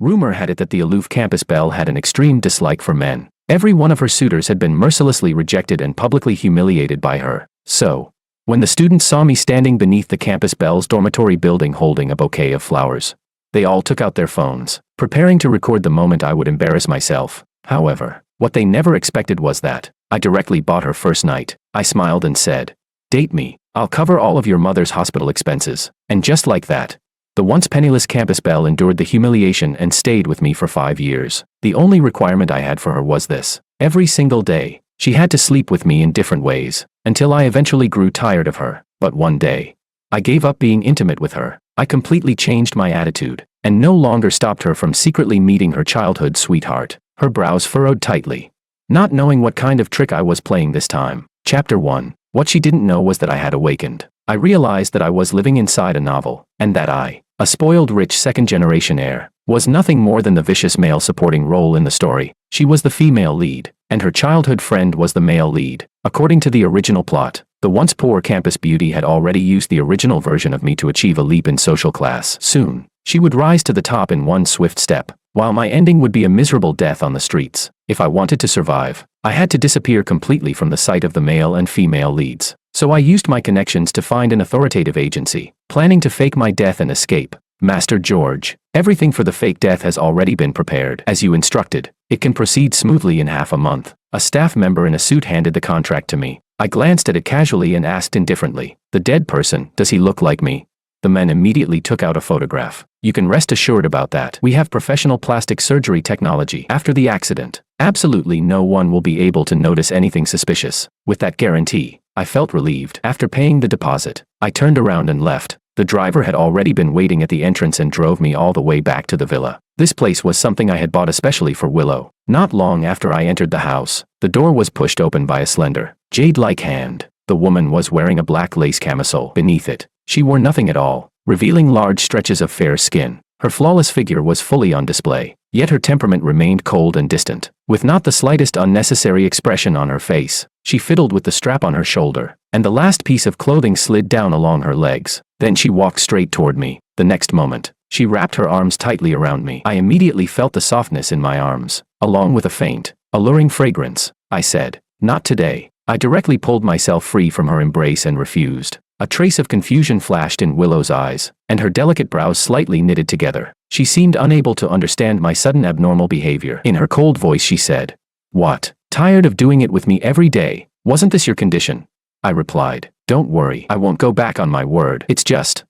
Rumor had it that the aloof campus belle had an extreme dislike for men. Every one of her suitors had been mercilessly rejected and publicly humiliated by her. So, when the students saw me standing beneath the campus belle's dormitory building holding a bouquet of flowers, they all took out their phones, preparing to record the moment I would embarrass myself. However, what they never expected was that I directly bought her first night. I smiled and said, "Date me. I'll cover all of your mother's hospital expenses." And just like that, the once penniless campus belle endured the humiliation and stayed with me for 5 years. The only requirement I had for her was this: every single day, she had to sleep with me in different ways, until I eventually grew tired of her. But one day, I gave up being intimate with her. I completely changed my attitude, and no longer stopped her from secretly meeting her childhood sweetheart. Her brows furrowed tightly, not knowing what kind of trick I was playing this time. Chapter 1. What she didn't know was that I had awakened. I realized that I was living inside a novel, and that I, a spoiled rich second-generation heir, was nothing more than the vicious male supporting role in the story. She was the female lead, and her childhood friend was the male lead. According to the original plot, the once poor campus beauty had already used the original version of me to achieve a leap in social class. Soon, she would rise to the top in one swift step, while my ending would be a miserable death on the streets. If I wanted to survive, I had to disappear completely from the sight of the male and female leads. So I used my connections to find an authoritative agency, planning to fake my death and escape. Master George, everything for the fake death has already been prepared. As you instructed, it can proceed smoothly in half a month. A staff member in a suit handed the contract to me. I glanced at it casually and asked indifferently, "The dead person, does he look like me?" The men immediately took out a photograph. "You can rest assured about that. We have professional plastic surgery technology. After the accident, absolutely no one will be able to notice anything suspicious." With that guarantee, I felt relieved. After paying the deposit, I turned around and left. The driver had already been waiting at the entrance and drove me all the way back to the villa. This place was something I had bought especially for Willow. Not long after I entered the house, the door was pushed open by a slender, jade-like hand. The woman was wearing a black lace camisole. Beneath it, she wore nothing at all, revealing large stretches of fair skin. Her flawless figure was fully on display, yet her temperament remained cold and distant. With not the slightest unnecessary expression on her face, she fiddled with the strap on her shoulder, and the last piece of clothing slid down along her legs. Then she walked straight toward me. The next moment, she wrapped her arms tightly around me. I immediately felt the softness in my arms, along with a faint, alluring fragrance. I said, "Not today." I directly pulled myself free from her embrace and refused. A trace of confusion flashed in Willow's eyes, and her delicate brows slightly knitted together. She seemed unable to understand my sudden abnormal behavior. In her cold voice she said, "What? Tired of doing it with me every day? Wasn't this your condition?" I replied, "Don't worry, I won't go back on my word. It's just,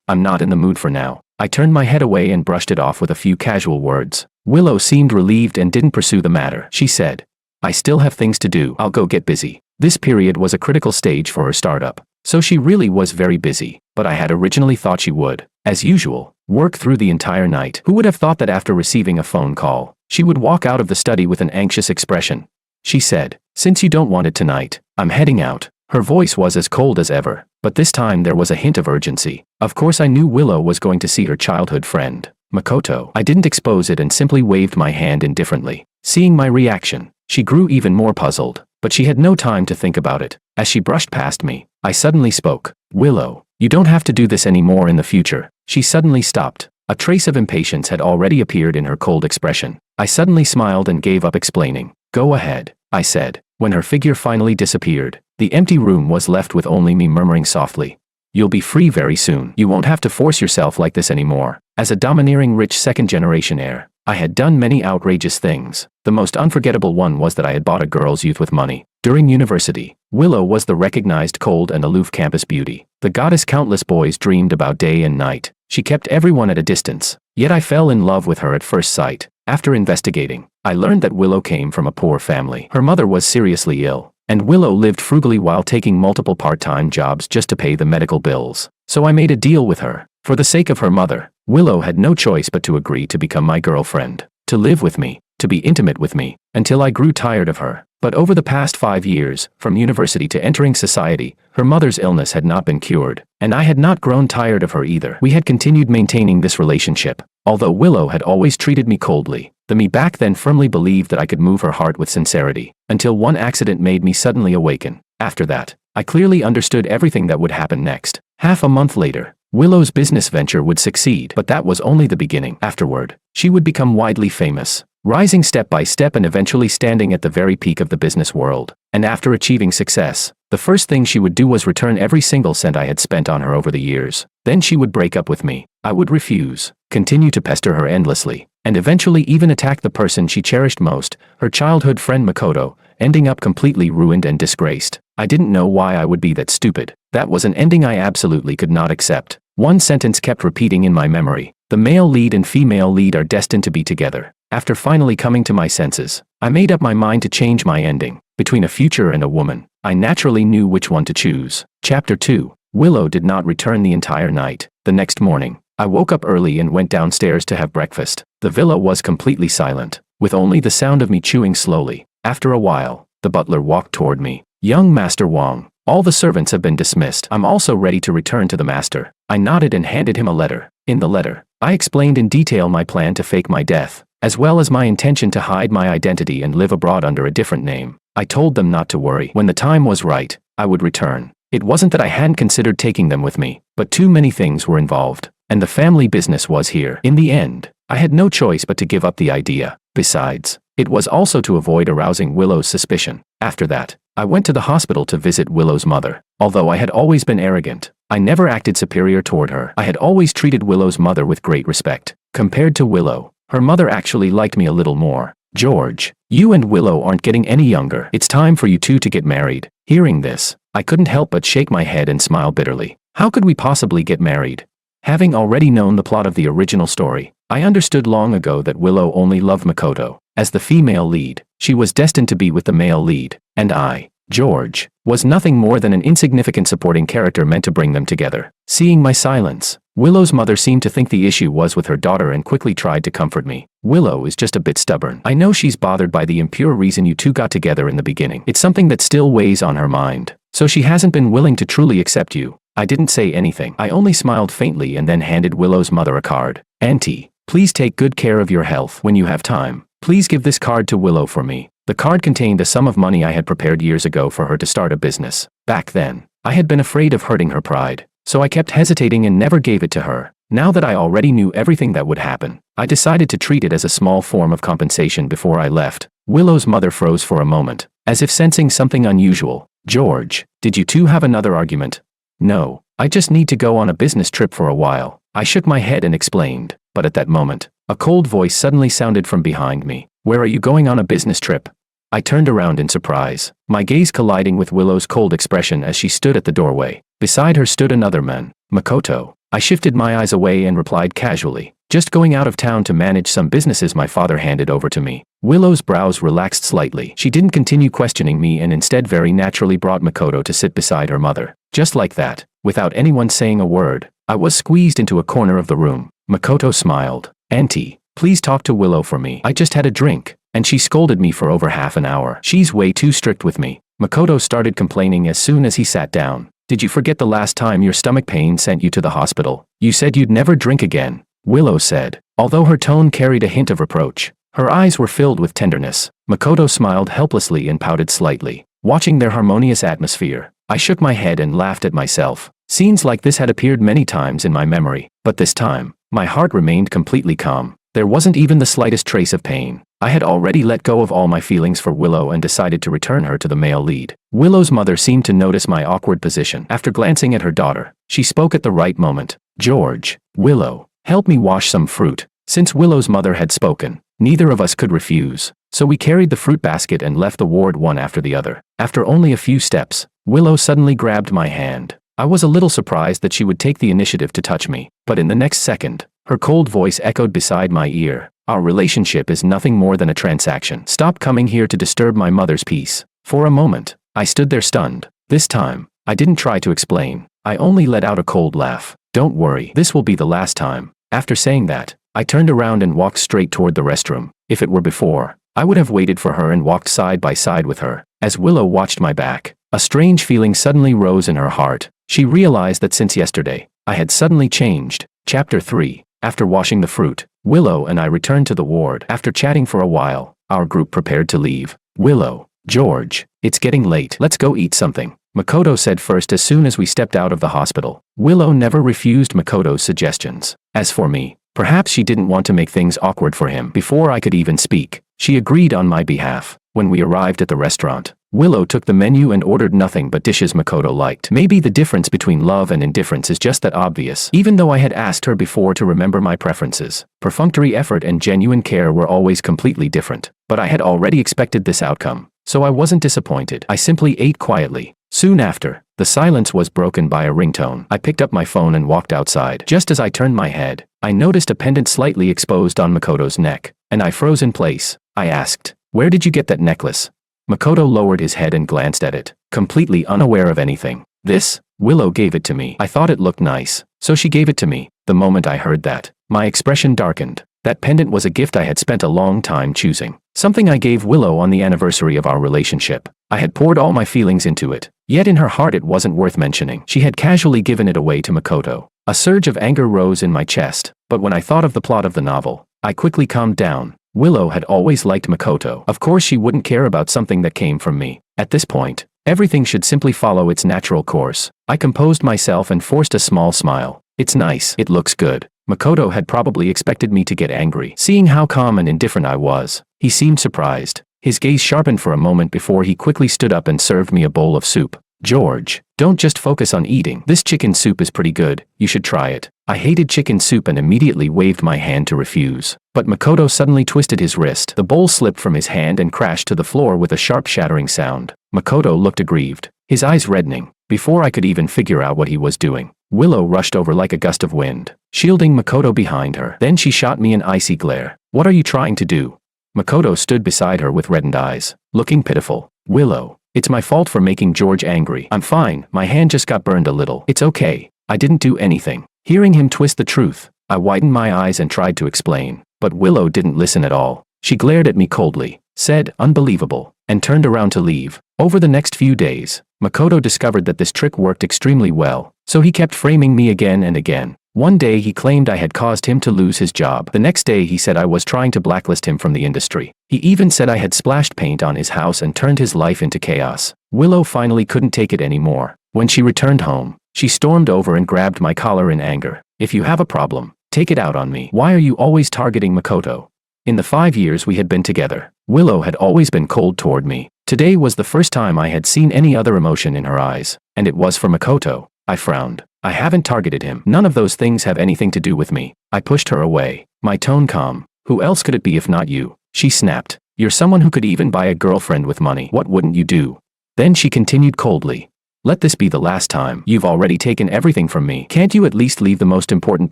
I'm not in the mood for now." I turned my head away and brushed it off with a few casual words. Willow seemed relieved and didn't pursue the matter. She said, "I still have things to do. I'll go get busy." This period was a critical stage for her startup, so she really was very busy, but I had originally thought she would, as usual, work through the entire night. Who would have thought that after receiving a phone call, she would walk out of the study with an anxious expression? She said, "Since you don't want it tonight, I'm heading out." Her voice was as cold as ever, but this time there was a hint of urgency. Of course I knew Willow was going to see her childhood friend, Makoto. I didn't expose it and simply waved my hand indifferently. Seeing my reaction, she grew even more puzzled, but she had no time to think about it. As she brushed past me, I suddenly spoke. "Willow, you don't have to do this anymore in the future." She suddenly stopped. A trace of impatience had already appeared in her cold expression. I suddenly smiled and gave up explaining. "Go ahead," I said. When her figure finally disappeared, the empty room was left with only me murmuring softly, "You'll be free very soon. You won't have to force yourself like this anymore." As a domineering rich second-generation heir, I had done many outrageous things. The most unforgettable one was that I had bought a girl's youth with money. During university, Willow was the recognized cold and aloof campus beauty, the goddess countless boys dreamed about day and night. She kept everyone at a distance, yet I fell in love with her at first sight. After investigating, I learned that Willow came from a poor family. Her mother was seriously ill, and Willow lived frugally while taking multiple part-time jobs just to pay the medical bills. So I made a deal with her. For the sake of her mother, Willow had no choice but to agree to become my girlfriend, to live with me, to be intimate with me, until I grew tired of her. But over the past 5 years, from university to entering society, her mother's illness had not been cured, and I had not grown tired of her either. We had continued maintaining this relationship. Although Willow had always treated me coldly, the me back then firmly believed that I could move her heart with sincerity, until one accident made me suddenly awaken. After that, I clearly understood everything that would happen next. Half a month later, Willow's business venture would succeed, but that was only the beginning. Afterward, she would become widely famous, rising step by step and eventually standing at the very peak of the business world. And after achieving success, the first thing she would do was return every single cent I had spent on her over the years. Then she would break up with me. I would refuse, continue to pester her endlessly, and eventually even attack the person she cherished most, her childhood friend Makoto, ending up completely ruined and disgraced. I didn't know why I would be that stupid. That was an ending I absolutely could not accept. One sentence kept repeating in my memory: the male lead and female lead are destined to be together. After finally coming to my senses, I made up my mind to change my ending. Between a future and a woman, I naturally knew which one to choose. Chapter 2. Willow did not return the entire night. The next morning, I woke up early and went downstairs to have breakfast. The villa was completely silent, with only the sound of me chewing slowly. After a while, the butler walked toward me. "Young Master Wong, all the servants have been dismissed. I'm also ready to return to the master." I nodded and handed him a letter. In the letter, I explained in detail my plan to fake my death, as well as my intention to hide my identity and live abroad under a different name. I told them not to worry. When the time was right, I would return. It wasn't that I hadn't considered taking them with me, but too many things were involved, and the family business was here. In the end, I had no choice but to give up the idea. Besides, it was also to avoid arousing Willow's suspicion. After that, I went to the hospital to visit Willow's mother. Although I had always been arrogant, I never acted superior toward her. I had always treated Willow's mother with great respect. Compared to Willow, her mother actually liked me a little more. "George, you and Willow aren't getting any younger. It's time for you two to get married." Hearing this, I couldn't help but shake my head and smile bitterly. How could we possibly get married? Having already known the plot of the original story, I understood long ago that Willow only loved Makoto. As the female lead, she was destined to be with the male lead, and I, George, was nothing more than an insignificant supporting character meant to bring them together. Seeing my silence, Willow's mother seemed to think the issue was with her daughter and quickly tried to comfort me. "Willow is just a bit stubborn. I know she's bothered by the impure reason you two got together in the beginning. It's something that still weighs on her mind, so she hasn't been willing to truly accept you." I didn't say anything. I only smiled faintly and then handed Willow's mother a card. "Auntie, please take good care of your health. When you have time, please give this card to Willow for me." The card contained a sum of money I had prepared years ago for her to start a business. Back then, I had been afraid of hurting her pride, so I kept hesitating and never gave it to her. Now that I already knew everything that would happen, I decided to treat it as a small form of compensation before I left. Willow's mother froze for a moment, as if sensing something unusual. "George, did you two have another argument?" "No, I just need to go on a business trip for a while." I shook my head and explained, but at that moment, a cold voice suddenly sounded from behind me. "Where are you going on a business trip?" I turned around in surprise, my gaze colliding with Willow's cold expression as she stood at the doorway. Beside her stood another man, Makoto. I shifted my eyes away and replied casually, "Just going out of town to manage some businesses my father handed over to me." Willow's brows relaxed slightly. She didn't continue questioning me and instead very naturally brought Makoto to sit beside her mother. Just like that, without anyone saying a word, I was squeezed into a corner of the room. Makoto smiled. "Auntie, please talk to Willow for me. I just had a drink, and she scolded me for over half an hour. She's way too strict with me." Makoto started complaining as soon as he sat down. "Did you forget the last time your stomach pain sent you to the hospital? You said you'd never drink again," Willow said. Although her tone carried a hint of reproach, her eyes were filled with tenderness. Makoto smiled helplessly and pouted slightly. Watching their harmonious atmosphere, I shook my head and laughed at myself. Scenes like this had appeared many times in my memory, but this time, my heart remained completely calm. There wasn't even the slightest trace of pain. I had already let go of all my feelings for Willow and decided to return her to the male lead. Willow's mother seemed to notice my awkward position. After glancing at her daughter, she spoke at the right moment. "George, Willow, help me wash some fruit." Since Willow's mother had spoken, neither of us could refuse, so we carried the fruit basket and left the ward one after the other. After only a few steps, Willow suddenly grabbed my hand. I was a little surprised that she would take the initiative to touch me, but in the next second, her cold voice echoed beside my ear. "Our relationship is nothing more than a transaction. Stop coming here to disturb my mother's peace." For a moment, I stood there stunned. This time, I didn't try to explain. I only let out a cold laugh. "Don't worry, this will be the last time." After saying that, I turned around and walked straight toward the restroom. If it were before, I would have waited for her and walked side by side with her. As Willow watched my back, a strange feeling suddenly rose in her heart. She realized that since yesterday, I had suddenly changed. Chapter 3. After washing the fruit, Willow and I returned to the ward. After chatting for a while, our group prepared to leave. "Willow, George, it's getting late. Let's go eat something," Makoto said first as soon as we stepped out of the hospital. Willow never refused Makoto's suggestions. As for me, perhaps she didn't want to make things awkward for him. Before I could even speak, she agreed on my behalf. When we arrived at the restaurant, Willow took the menu and ordered nothing but dishes Makoto liked. Maybe the difference between love and indifference is just that obvious. Even though I had asked her before to remember my preferences, perfunctory effort and genuine care were always completely different. But I had already expected this outcome, so I wasn't disappointed. I simply ate quietly. Soon after, the silence was broken by a ringtone. I picked up my phone and walked outside. Just as I turned my head, I noticed a pendant slightly exposed on Makoto's neck, and I froze in place. I asked, "Where did you get that necklace?" Makoto lowered his head and glanced at it, completely unaware of anything. "This, Willow gave it to me. I thought it looked nice, so she gave it to me." The moment I heard that, my expression darkened. That pendant was a gift I had spent a long time choosing. Something I gave Willow on the anniversary of our relationship. I had poured all my feelings into it, yet in her heart it wasn't worth mentioning. She had casually given it away to Makoto. A surge of anger rose in my chest, but when I thought of the plot of the novel, I quickly calmed down. Willow had always liked Makoto. Of course she wouldn't care about something that came from me. At this point, everything should simply follow its natural course. I composed myself and forced a small smile. "It's nice. It looks good." Makoto had probably expected me to get angry. Seeing how calm and indifferent I was, he seemed surprised. His gaze sharpened for a moment before he quickly stood up and served me a bowl of soup. "George, don't just focus on eating. This chicken soup is pretty good. You should try it." I hated chicken soup and immediately waved my hand to refuse. But Makoto suddenly twisted his wrist. The bowl slipped from his hand and crashed to the floor with a sharp shattering sound. Makoto looked aggrieved, his eyes reddening. Before I could even figure out what he was doing, Willow rushed over like a gust of wind, shielding Makoto behind her. Then she shot me an icy glare. "What are you trying to do?" Makoto stood beside her with reddened eyes, looking pitiful. "Willow, it's my fault for making George angry. I'm fine, my hand just got burned a little. It's okay. I didn't do anything." Hearing him twist the truth, I widened my eyes and tried to explain. But Willow didn't listen at all. She glared at me coldly, said, "Unbelievable," and turned around to leave. Over the next few days, Makoto discovered that this trick worked extremely well, so he kept framing me again and again. One day he claimed I had caused him to lose his job. The next day he said I was trying to blacklist him from the industry. He even said I had splashed paint on his house and turned his life into chaos. Willow finally couldn't take it anymore. When she returned home, she stormed over and grabbed my collar in anger. "If you have a problem, take it out on me. Why are you always targeting Makoto?" In the 5 years we had been together, Willow had always been cold toward me. Today was the first time I had seen any other emotion in her eyes, and it was for Makoto. I frowned. "I haven't targeted him. None of those things have anything to do with me." I pushed her away, my tone calm. "Who else could it be if not you?" She snapped. "You're someone who could even buy a girlfriend with money. What wouldn't you do?" Then she continued coldly. "Let this be the last time. You've already taken everything from me. Can't you at least leave the most important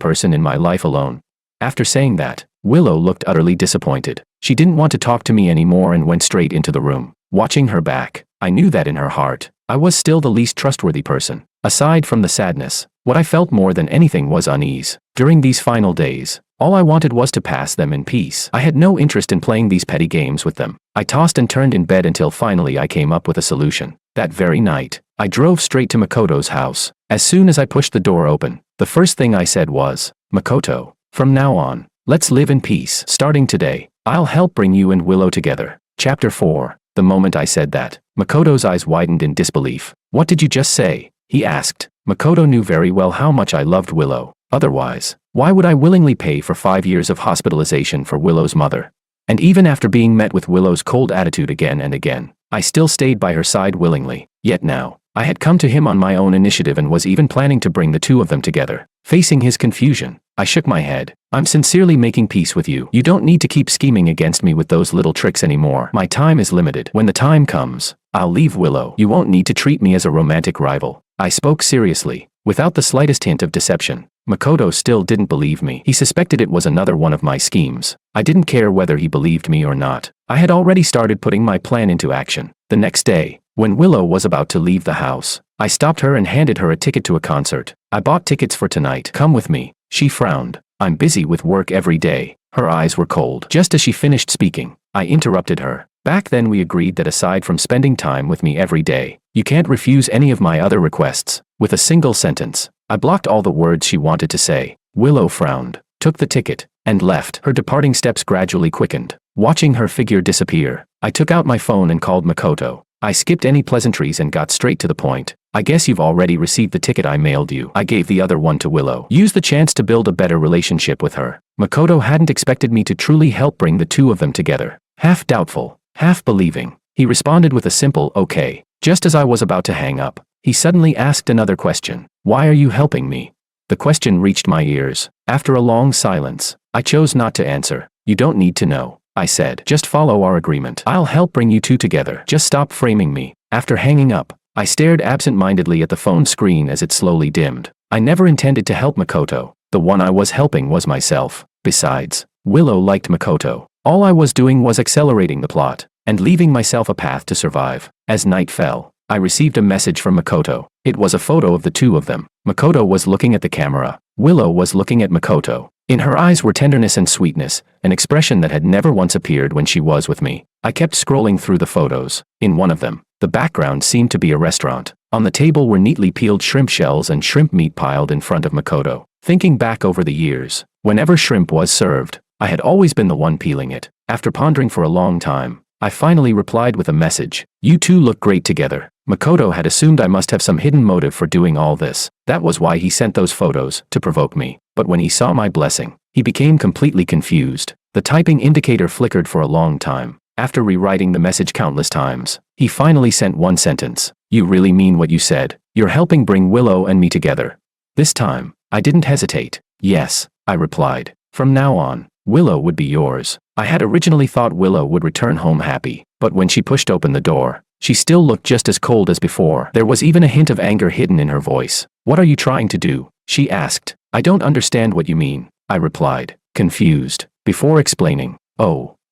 person in my life alone?" After saying that, Willow looked utterly disappointed. She didn't want to talk to me anymore and went straight into the room. Watching her back, I knew that in her heart, I was still the least trustworthy person. Aside from the sadness, what I felt more than anything was unease. During these final days, all I wanted was to pass them in peace. I had no interest in playing these petty games with them. I tossed and turned in bed until finally I came up with a solution. That very night, I drove straight to Makoto's house. As soon as I pushed the door open, the first thing I said was, "Makoto, from now on, let's live in peace. Starting today, I'll help bring you and Willow together." Chapter 4. The moment I said that, Makoto's eyes widened in disbelief. "What did you just say?" he asked. Makoto knew very well how much I loved Willow. Otherwise, why would I willingly pay for 5 years of hospitalization for Willow's mother? And even after being met with Willow's cold attitude again and again, I still stayed by her side willingly. Yet now, I had come to him on my own initiative and was even planning to bring the two of them together. Facing his confusion, I shook my head. "I'm sincerely making peace with you. You don't need to keep scheming against me with those little tricks anymore. My time is limited. When the time comes, I'll leave Willow. You won't need to treat me as a romantic rival." I spoke seriously, without the slightest hint of deception. Makoto still didn't believe me. He suspected it was another one of my schemes. I didn't care whether he believed me or not. I had already started putting my plan into action. The next day, when Willow was about to leave the house, I stopped her and handed her a ticket to a concert. "I bought tickets for tonight. Come with me." She frowned. "I'm busy with work every day." Her eyes were cold. Just as she finished speaking, I interrupted her. "Back then we agreed that aside from spending time with me every day, you can't refuse any of my other requests." With a single sentence, I blocked all the words she wanted to say. Willow frowned, took the ticket, and left. Her departing steps gradually quickened. Watching her figure disappear, I took out my phone and called Makoto. I skipped any pleasantries and got straight to the point. I guess you've already received the ticket I mailed you. I gave the other one to Willow. Use the chance to build a better relationship with her. Makoto hadn't expected me to truly help bring the two of them together. Half doubtful, half believing, he responded with a simple okay. Just as I was about to hang up, he suddenly asked another question. Why are you helping me? The question reached my ears. After a long silence, I chose not to answer. You don't need to know, I said. Just follow our agreement. I'll help bring you two together. Just stop framing me. After hanging up, I stared absent-mindedly at the phone screen as it slowly dimmed. I never intended to help Makoto. The one I was helping was myself. Besides, Willow liked Makoto. All I was doing was accelerating the plot and leaving myself a path to survive. As night fell, I received a message from Makoto. It was a photo of the two of them. Makoto was looking at the camera. Willow was looking at Makoto. In her eyes were tenderness and sweetness, an expression that had never once appeared when she was with me. I kept scrolling through the photos. In one of them, the background seemed to be a restaurant. On the table were neatly peeled shrimp shells and shrimp meat piled in front of Makoto. Thinking back over the years, whenever shrimp was served, I had always been the one peeling it. After pondering for a long time, I finally replied with a message. You two look great together. Makoto had assumed I must have some hidden motive for doing all this. That was why he sent those photos, to provoke me. But when he saw my blessing, he became completely confused. The typing indicator flickered for a long time. After rewriting the message countless times, he finally sent one sentence. You really mean what you said? You're helping bring Willow and me together. This time, I didn't hesitate. Yes, I replied. From now on, Willow would be yours. I had originally thought Willow would return home happy, but when she pushed open the door, she still looked just as cold as before. There was even a hint of anger hidden in her voice. What are you trying to do? She asked. I don't understand what you mean, I replied, confused. Before explaining,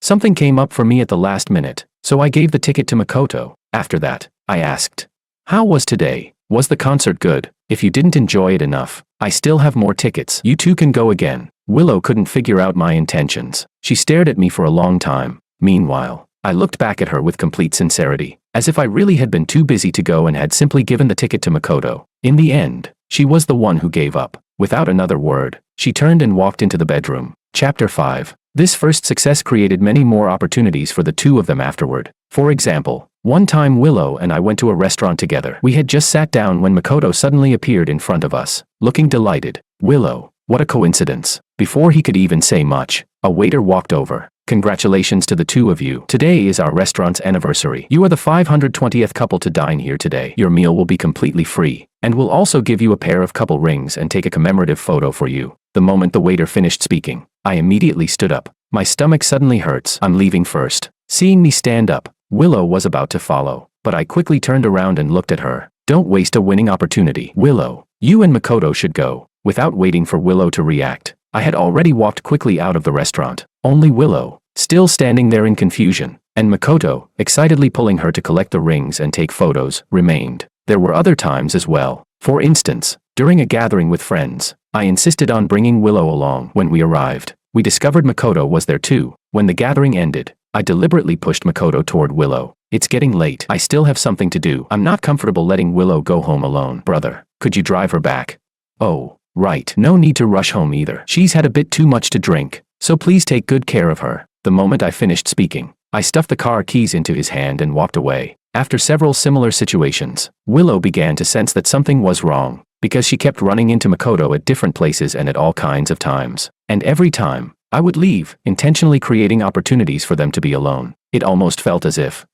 something came up for me at the last minute, so I gave the ticket to Makoto. After that, I asked, how was today? Was the concert good? If you didn't enjoy it enough, I still have more tickets. You two can go again. Willow couldn't figure out my intentions. She stared at me for a long time. Meanwhile, I looked back at her with complete sincerity, as if I really had been too busy to go and had simply given the ticket to Makoto. In the end, she was the one who gave up. Without another word, she turned and walked into the bedroom. Chapter 5. This first success created many more opportunities for the two of them afterward. For example, one time Willow and I went to a restaurant together. We had just sat down when Makoto suddenly appeared in front of us, looking delighted. Willow, what a coincidence. Before he could even say much, a waiter walked over. Congratulations to the two of you. Today is our restaurant's anniversary. You are the 520th couple to dine here today. Your meal will be completely free, and we'll also give you a pair of couple rings and take a commemorative photo for you. The moment the waiter finished speaking, I immediately stood up. My stomach suddenly hurts. I'm leaving first. Seeing me stand up, Willow was about to follow, but I quickly turned around and looked at her. Don't waste a winning opportunity. Willow, you and Makoto should go. Without waiting for Willow to react, I had already walked quickly out of the restaurant. Only Willow, still standing there in confusion, and Makoto, excitedly pulling her to collect the rings and take photos, remained. There were other times as well. For instance, during a gathering with friends, I insisted on bringing Willow along. When we arrived, we discovered Makoto was there too. When the gathering ended, I deliberately pushed Makoto toward Willow. It's getting late. I still have something to do. I'm not comfortable letting Willow go home alone. Brother, could you drive her back? Oh, right. No need to rush home either. She's had a bit too much to drink, so please take good care of her. The moment I finished speaking, I stuffed the car keys into his hand and walked away. After several similar situations, Willow began to sense that something was wrong, because she kept running into Makoto at different places and at all kinds of times. And every time, I would leave, intentionally creating opportunities for them to be alone. It almost felt as if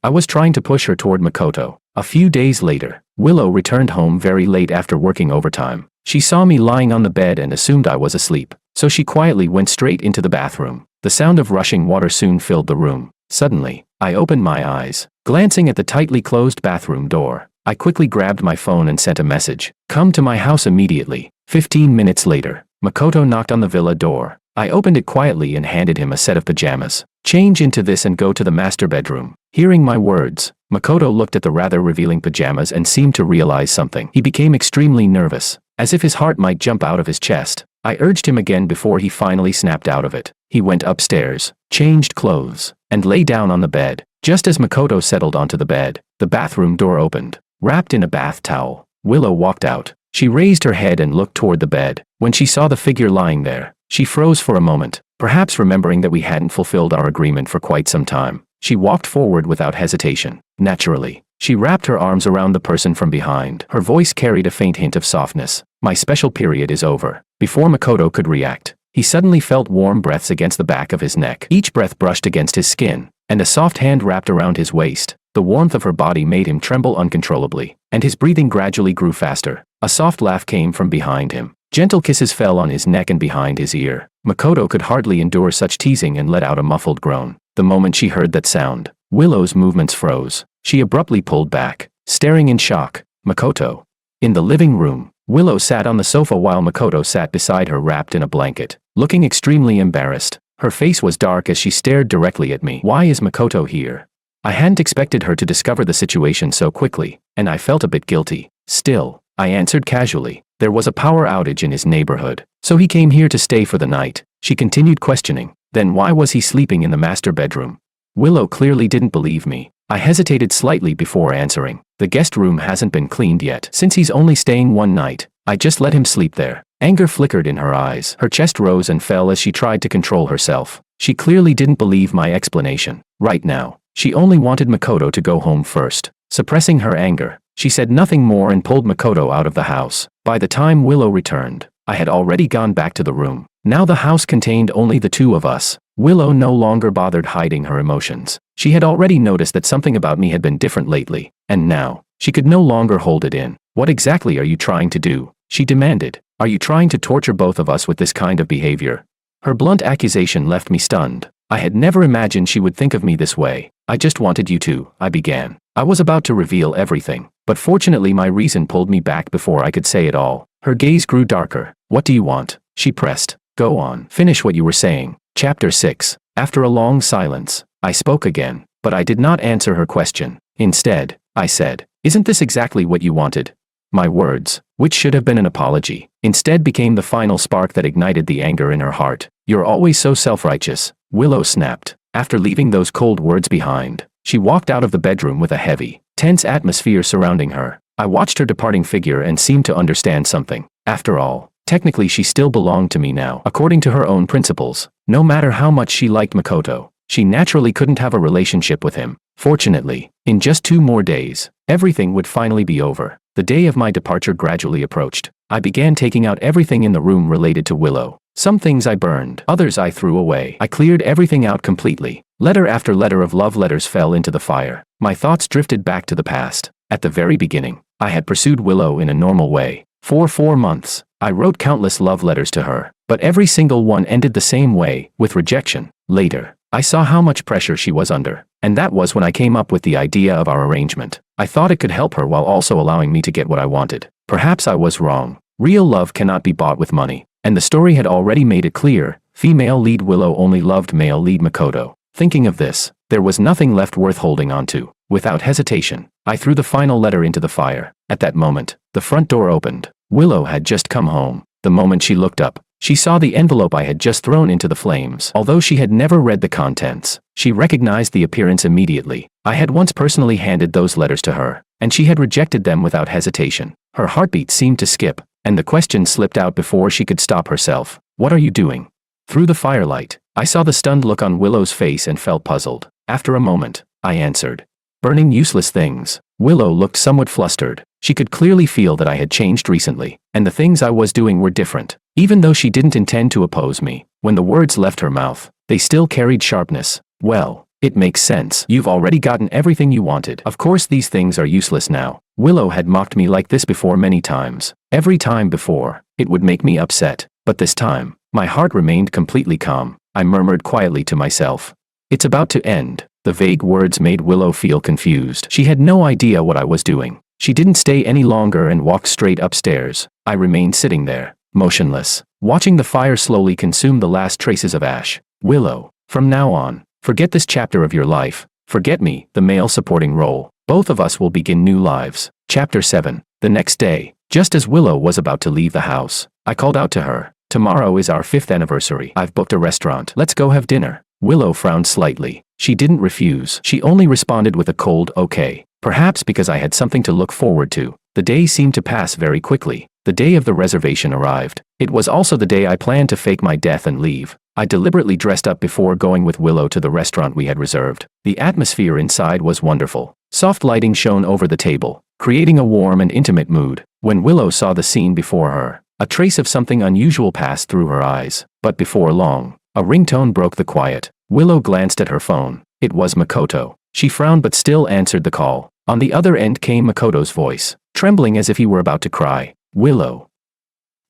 I was trying to push her toward Makoto. A few days later, Willow returned home very late after working overtime. She saw me lying on the bed and assumed I was asleep, so she quietly went straight into the bathroom. The sound of rushing water soon filled the room. Suddenly, I opened my eyes. Glancing at the tightly closed bathroom door, I quickly grabbed my phone and sent a message. Come to my house immediately. 15 minutes later, Makoto knocked on the villa door. I opened it quietly and handed him a set of pajamas. Change into this and go to the master bedroom. Hearing my words, Makoto looked at the rather revealing pajamas and seemed to realize something. He became extremely nervous, as if his heart might jump out of his chest. I urged him again before he finally snapped out of it. He went upstairs, changed clothes, and lay down on the bed. Just as Makoto settled onto the bed, the bathroom door opened. Wrapped in a bath towel, Willow walked out. She raised her head and looked toward the bed. When she saw the figure lying there, she froze for a moment, perhaps remembering that we hadn't fulfilled our agreement for quite some time. She walked forward without hesitation. Naturally, she wrapped her arms around the person from behind. Her voice carried a faint hint of softness. My special period is over. Before Makoto could react, he suddenly felt warm breaths against the back of his neck. Each breath brushed against his skin, and a soft hand wrapped around his waist. The warmth of her body made him tremble uncontrollably, and his breathing gradually grew faster. A soft laugh came from behind him. Gentle kisses fell on his neck and behind his ear. Makoto could hardly endure such teasing and let out a muffled groan. The moment she heard that sound, Willow's movements froze. She abruptly pulled back, staring in shock. Makoto. In the living room, Willow sat on the sofa while Makoto sat beside her wrapped in a blanket, looking extremely embarrassed. Her face was dark as she stared directly at me. Why is Makoto here? I hadn't expected her to discover the situation so quickly, and I felt a bit guilty. Still, I answered casually. There was a power outage in his neighborhood, so he came here to stay for the night. She continued questioning. Then why was he sleeping in the master bedroom? Willow clearly didn't believe me. I hesitated slightly before answering. The guest room hasn't been cleaned yet. Since he's only staying one night, I just let him sleep there. Anger flickered in her eyes. Her chest rose and fell as she tried to control herself. She clearly didn't believe my explanation. Right now, she only wanted Makoto to go home first. Suppressing her anger, she said nothing more and pulled Makoto out of the house. By the time Willow returned, I had already gone back to the room. Now the house contained only the two of us. Willow no longer bothered hiding her emotions. She had already noticed that something about me had been different lately, and now, she could no longer hold it in. What exactly are you trying to do? She demanded. Are you trying to torture both of us with this kind of behavior? Her blunt accusation left me stunned. I had never imagined she would think of me this way. I just wanted you to, I began. I was about to reveal everything, but fortunately my reason pulled me back before I could say it all. Her gaze grew darker. What do you want? She pressed. Go on. Finish what you were saying. Chapter 6. After a long silence, I spoke again, but I did not answer her question. Instead, I said, isn't this exactly what you wanted? My words, which should have been an apology, instead became the final spark that ignited the anger in her heart. You're always so self-righteous, Willow snapped. After leaving those cold words behind, she walked out of the bedroom with a heavy, tense atmosphere surrounding her. I watched her departing figure and seemed to understand something. After all, technically she still belonged to me now. According to her own principles, no matter how much she liked Makoto, she naturally couldn't have a relationship with him. Fortunately, in just 2 more days, everything would finally be over. The day of my departure gradually approached. I began taking out everything in the room related to Willow. Some things I burned, others I threw away. I cleared everything out completely. Letter after letter of love letters fell into the fire. My thoughts drifted back to the past. At the very beginning, I had pursued Willow in a normal way. For 4 months, I wrote countless love letters to her, but every single one ended the same way, with rejection. Later, I saw how much pressure she was under, and that was when I came up with the idea of our arrangement. I thought it could help her while also allowing me to get what I wanted. Perhaps I was wrong. Real love cannot be bought with money, and the story had already made it clear. Female lead Willow only loved male lead Makoto. Thinking of this, there was nothing left worth holding on to. Without hesitation, I threw the final letter into the fire. At that moment, the front door opened. Willow had just come home. The moment she looked up, she saw the envelope I had just thrown into the flames. Although she had never read the contents, she recognized the appearance immediately. I had once personally handed those letters to her, and she had rejected them without hesitation. Her heartbeat seemed to skip, and the question slipped out before she could stop herself. What are you doing? Through the firelight, I saw the stunned look on Willow's face and felt puzzled. After a moment, I answered. Burning useless things. Willow looked somewhat flustered. She could clearly feel that I had changed recently, and the things I was doing were different. Even though she didn't intend to oppose me, when the words left her mouth, they still carried sharpness. Well, it makes sense. You've already gotten everything you wanted. Of course these things are useless now. Willow had mocked me like this before many times. Every time before, it would make me upset. But this time, my heart remained completely calm. I murmured quietly to myself. It's about to end. The vague words made Willow feel confused. She had no idea what I was doing. She didn't stay any longer and walked straight upstairs. I remained sitting there, motionless, watching the fire slowly consume the last traces of ash. Willow, from now on, forget this chapter of your life. Forget me, the male supporting role. Both of us will begin new lives. Chapter 7. The next day, just as Willow was about to leave the house, I called out to her. Tomorrow is our 5th anniversary. I've booked a restaurant. Let's go have dinner. Willow frowned slightly. She didn't refuse. She only responded with a cold okay. Perhaps because I had something to look forward to. The day seemed to pass very quickly. The day of the reservation arrived. It was also the day I planned to fake my death and leave. I deliberately dressed up before going with Willow to the restaurant we had reserved. The atmosphere inside was wonderful. Soft lighting shone over the table, creating a warm and intimate mood. When Willow saw the scene before her, a trace of something unusual passed through her eyes. But before long, a ringtone broke the quiet. Willow glanced at her phone. It was Makoto. She frowned but still answered the call. On the other end came Makoto's voice, trembling as if he were about to cry. Willow.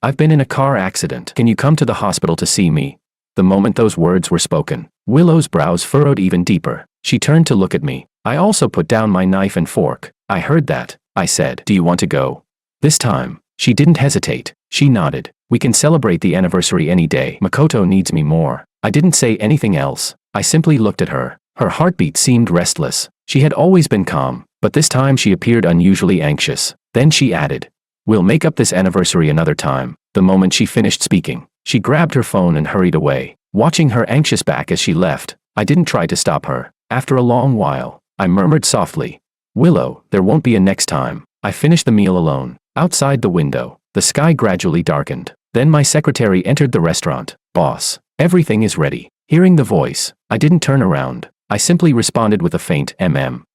I've been in a car accident. Can you come to the hospital to see me? The moment those words were spoken, Willow's brows furrowed even deeper. She turned to look at me. I also put down my knife and fork. I heard that. I said, do you want to go? This time, she didn't hesitate. She nodded. We can celebrate the anniversary any day. Makoto needs me more. I didn't say anything else. I simply looked at her. Her heartbeat seemed restless. She had always been calm, but this time she appeared unusually anxious. Then she added, we'll make up this anniversary another time. The moment she finished speaking, she grabbed her phone and hurried away. Watching her anxious back as she left, I didn't try to stop her. After a long while, I murmured softly, Willow, there won't be a next time. I finished the meal alone. Outside the window, the sky gradually darkened. Then my secretary entered the restaurant. Boss, everything is ready. Hearing the voice, I didn't turn around. I simply responded with a faint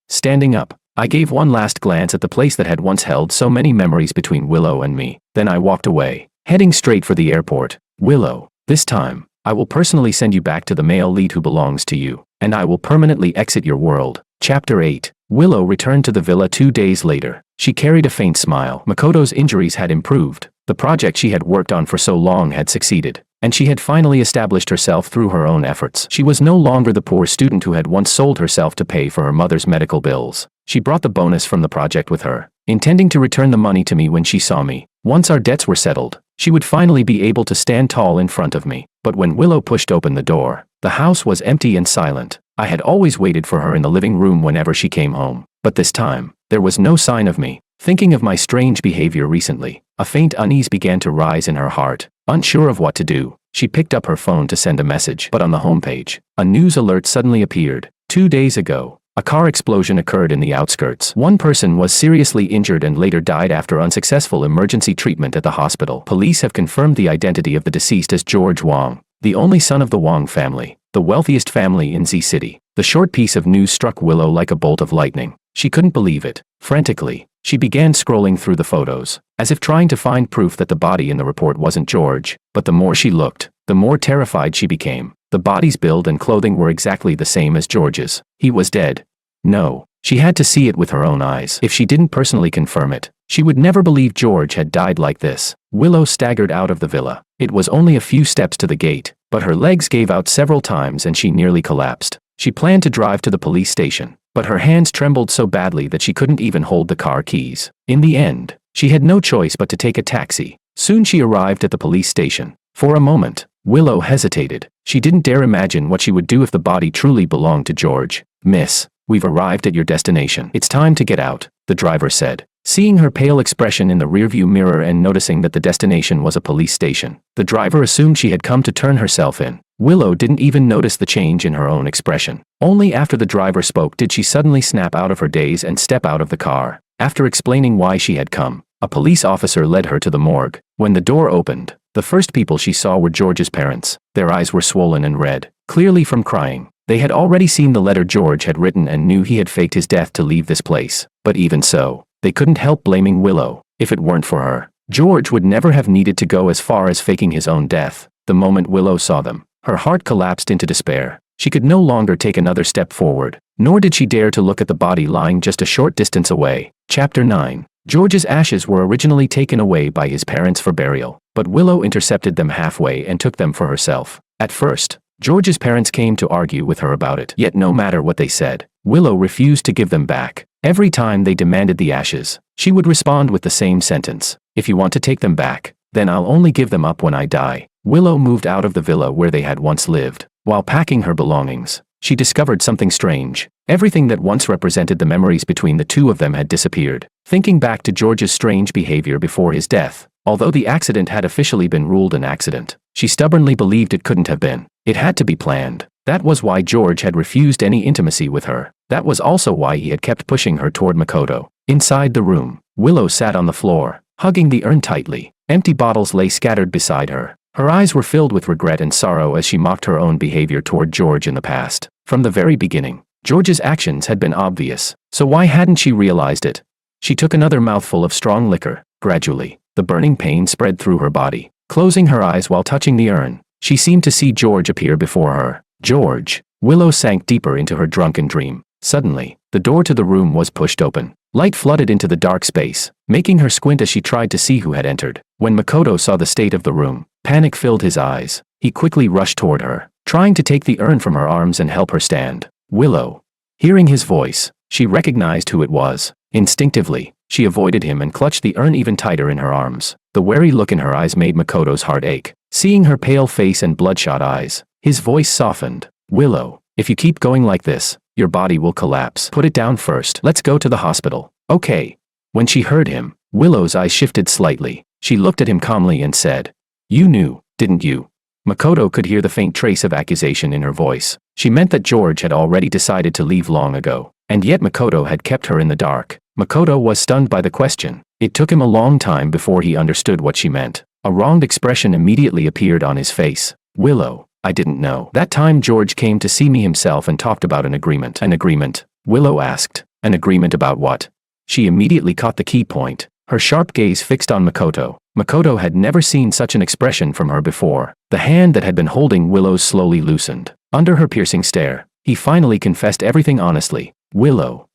Standing up, I gave one last glance at the place that had once held so many memories between Willow and me. Then I walked away, heading straight for the airport. Willow, this time, I will personally send you back to the male lead who belongs to you, and I will permanently exit your world. Chapter 8. Willow returned to the villa 2 days later. She carried a faint smile. Makoto's injuries had improved. The project she had worked on for so long had succeeded, and she had finally established herself through her own efforts. She was no longer the poor student who had once sold herself to pay for her mother's medical bills. She brought the bonus from the project with her, intending to return the money to me when she saw me. Once our debts were settled, she would finally be able to stand tall in front of me. But when Willow pushed open the door, the house was empty and silent. I had always waited for her in the living room whenever she came home, but this time, there was no sign of me. Thinking of my strange behavior recently, a faint unease began to rise in her heart. Unsure of what to do, she picked up her phone to send a message. But on the homepage, a news alert suddenly appeared. 2 days ago, a car explosion occurred in the outskirts. One person was seriously injured and later died after unsuccessful emergency treatment at the hospital. Police have confirmed the identity of the deceased as George Wong, the only son of the Wong family, the wealthiest family in Z City. The short piece of news struck Willow like a bolt of lightning. She couldn't believe it. Frantically, she began scrolling through the photos, as if trying to find proof that the body in the report wasn't George. But the more she looked, the more terrified she became. The body's build and clothing were exactly the same as George's. He was dead. No, she had to see it with her own eyes. If she didn't personally confirm it, she would never believe George had died like this. Willow staggered out of the villa. It was only a few steps to the gate, but her legs gave out several times and she nearly collapsed. She planned to drive to the police station, but her hands trembled so badly that she couldn't even hold the car keys. In the end, she had no choice but to take a taxi. Soon she arrived at the police station. For a moment, Willow hesitated. She didn't dare imagine what she would do if the body truly belonged to George. Miss, we've arrived at your destination. It's time to get out, the driver said. Seeing her pale expression in the rearview mirror and noticing that the destination was a police station, the driver assumed she had come to turn herself in. Willow didn't even notice the change in her own expression. Only after the driver spoke did she suddenly snap out of her daze and step out of the car. After explaining why she had come, a police officer led her to the morgue. When the door opened, the first people she saw were George's parents. Their eyes were swollen and red, clearly from crying. They had already seen the letter George had written and knew he had faked his death to leave this place. But even so, they couldn't help blaming Willow. If it weren't for her, George would never have needed to go as far as faking his own death. The moment Willow saw them, her heart collapsed into despair. She could no longer take another step forward, nor did she dare to look at the body lying just a short distance away. Chapter 9. George's ashes were originally taken away by his parents for burial, but Willow intercepted them halfway and took them for herself. At first, George's parents came to argue with her about it. Yet no matter what they said, Willow refused to give them back. Every time they demanded the ashes, she would respond with the same sentence. If you want to take them back, then I'll only give them up when I die. Willow moved out of the villa where they had once lived. While packing her belongings, she discovered something strange. Everything that once represented the memories between the two of them had disappeared. Thinking back to George's strange behavior before his death, although the accident had officially been ruled an accident, she stubbornly believed it couldn't have been. It had to be planned. That was why George had refused any intimacy with her. That was also why he had kept pushing her toward Makoto. Inside the room, Willow sat on the floor, hugging the urn tightly. Empty bottles lay scattered beside her. Her eyes were filled with regret and sorrow as she mocked her own behavior toward George in the past. From the very beginning, George's actions had been obvious, so why hadn't she realized it? She took another mouthful of strong liquor. Gradually, the burning pain spread through her body. Closing her eyes while touching the urn, she seemed to see George appear before her. George! Willow sank deeper into her drunken dream. Suddenly, the door to the room was pushed open. Light flooded into the dark space, making her squint as she tried to see who had entered. When Makoto saw the state of the room, panic filled his eyes. He quickly rushed toward her, trying to take the urn from her arms and help her stand. Willow. Hearing his voice, she recognized who it was. Instinctively, she avoided him and clutched the urn even tighter in her arms. The wary look in her eyes made Makoto's heart ache. Seeing her pale face and bloodshot eyes, his voice softened. Willow, if you keep going like this, your body will collapse. Put it down first. Let's go to the hospital. Okay. When she heard him, Willow's eyes shifted slightly. She looked at him calmly and said, "You knew, didn't you?" Makoto could hear the faint trace of accusation in her voice. She meant that George had already decided to leave long ago, and yet Makoto had kept her in the dark. Makoto was stunned by the question. It took him a long time before he understood what she meant. A wronged expression immediately appeared on his face. "Willow, I didn't know. That time George came to see me himself and talked about an agreement." "An agreement?" Willow asked. "An agreement about what?" She immediately caught the key point, her sharp gaze fixed on Makoto. Makoto had never seen such an expression from her before. The hand that had been holding Willow's slowly loosened. Under her piercing stare, he finally confessed everything honestly. "Willow,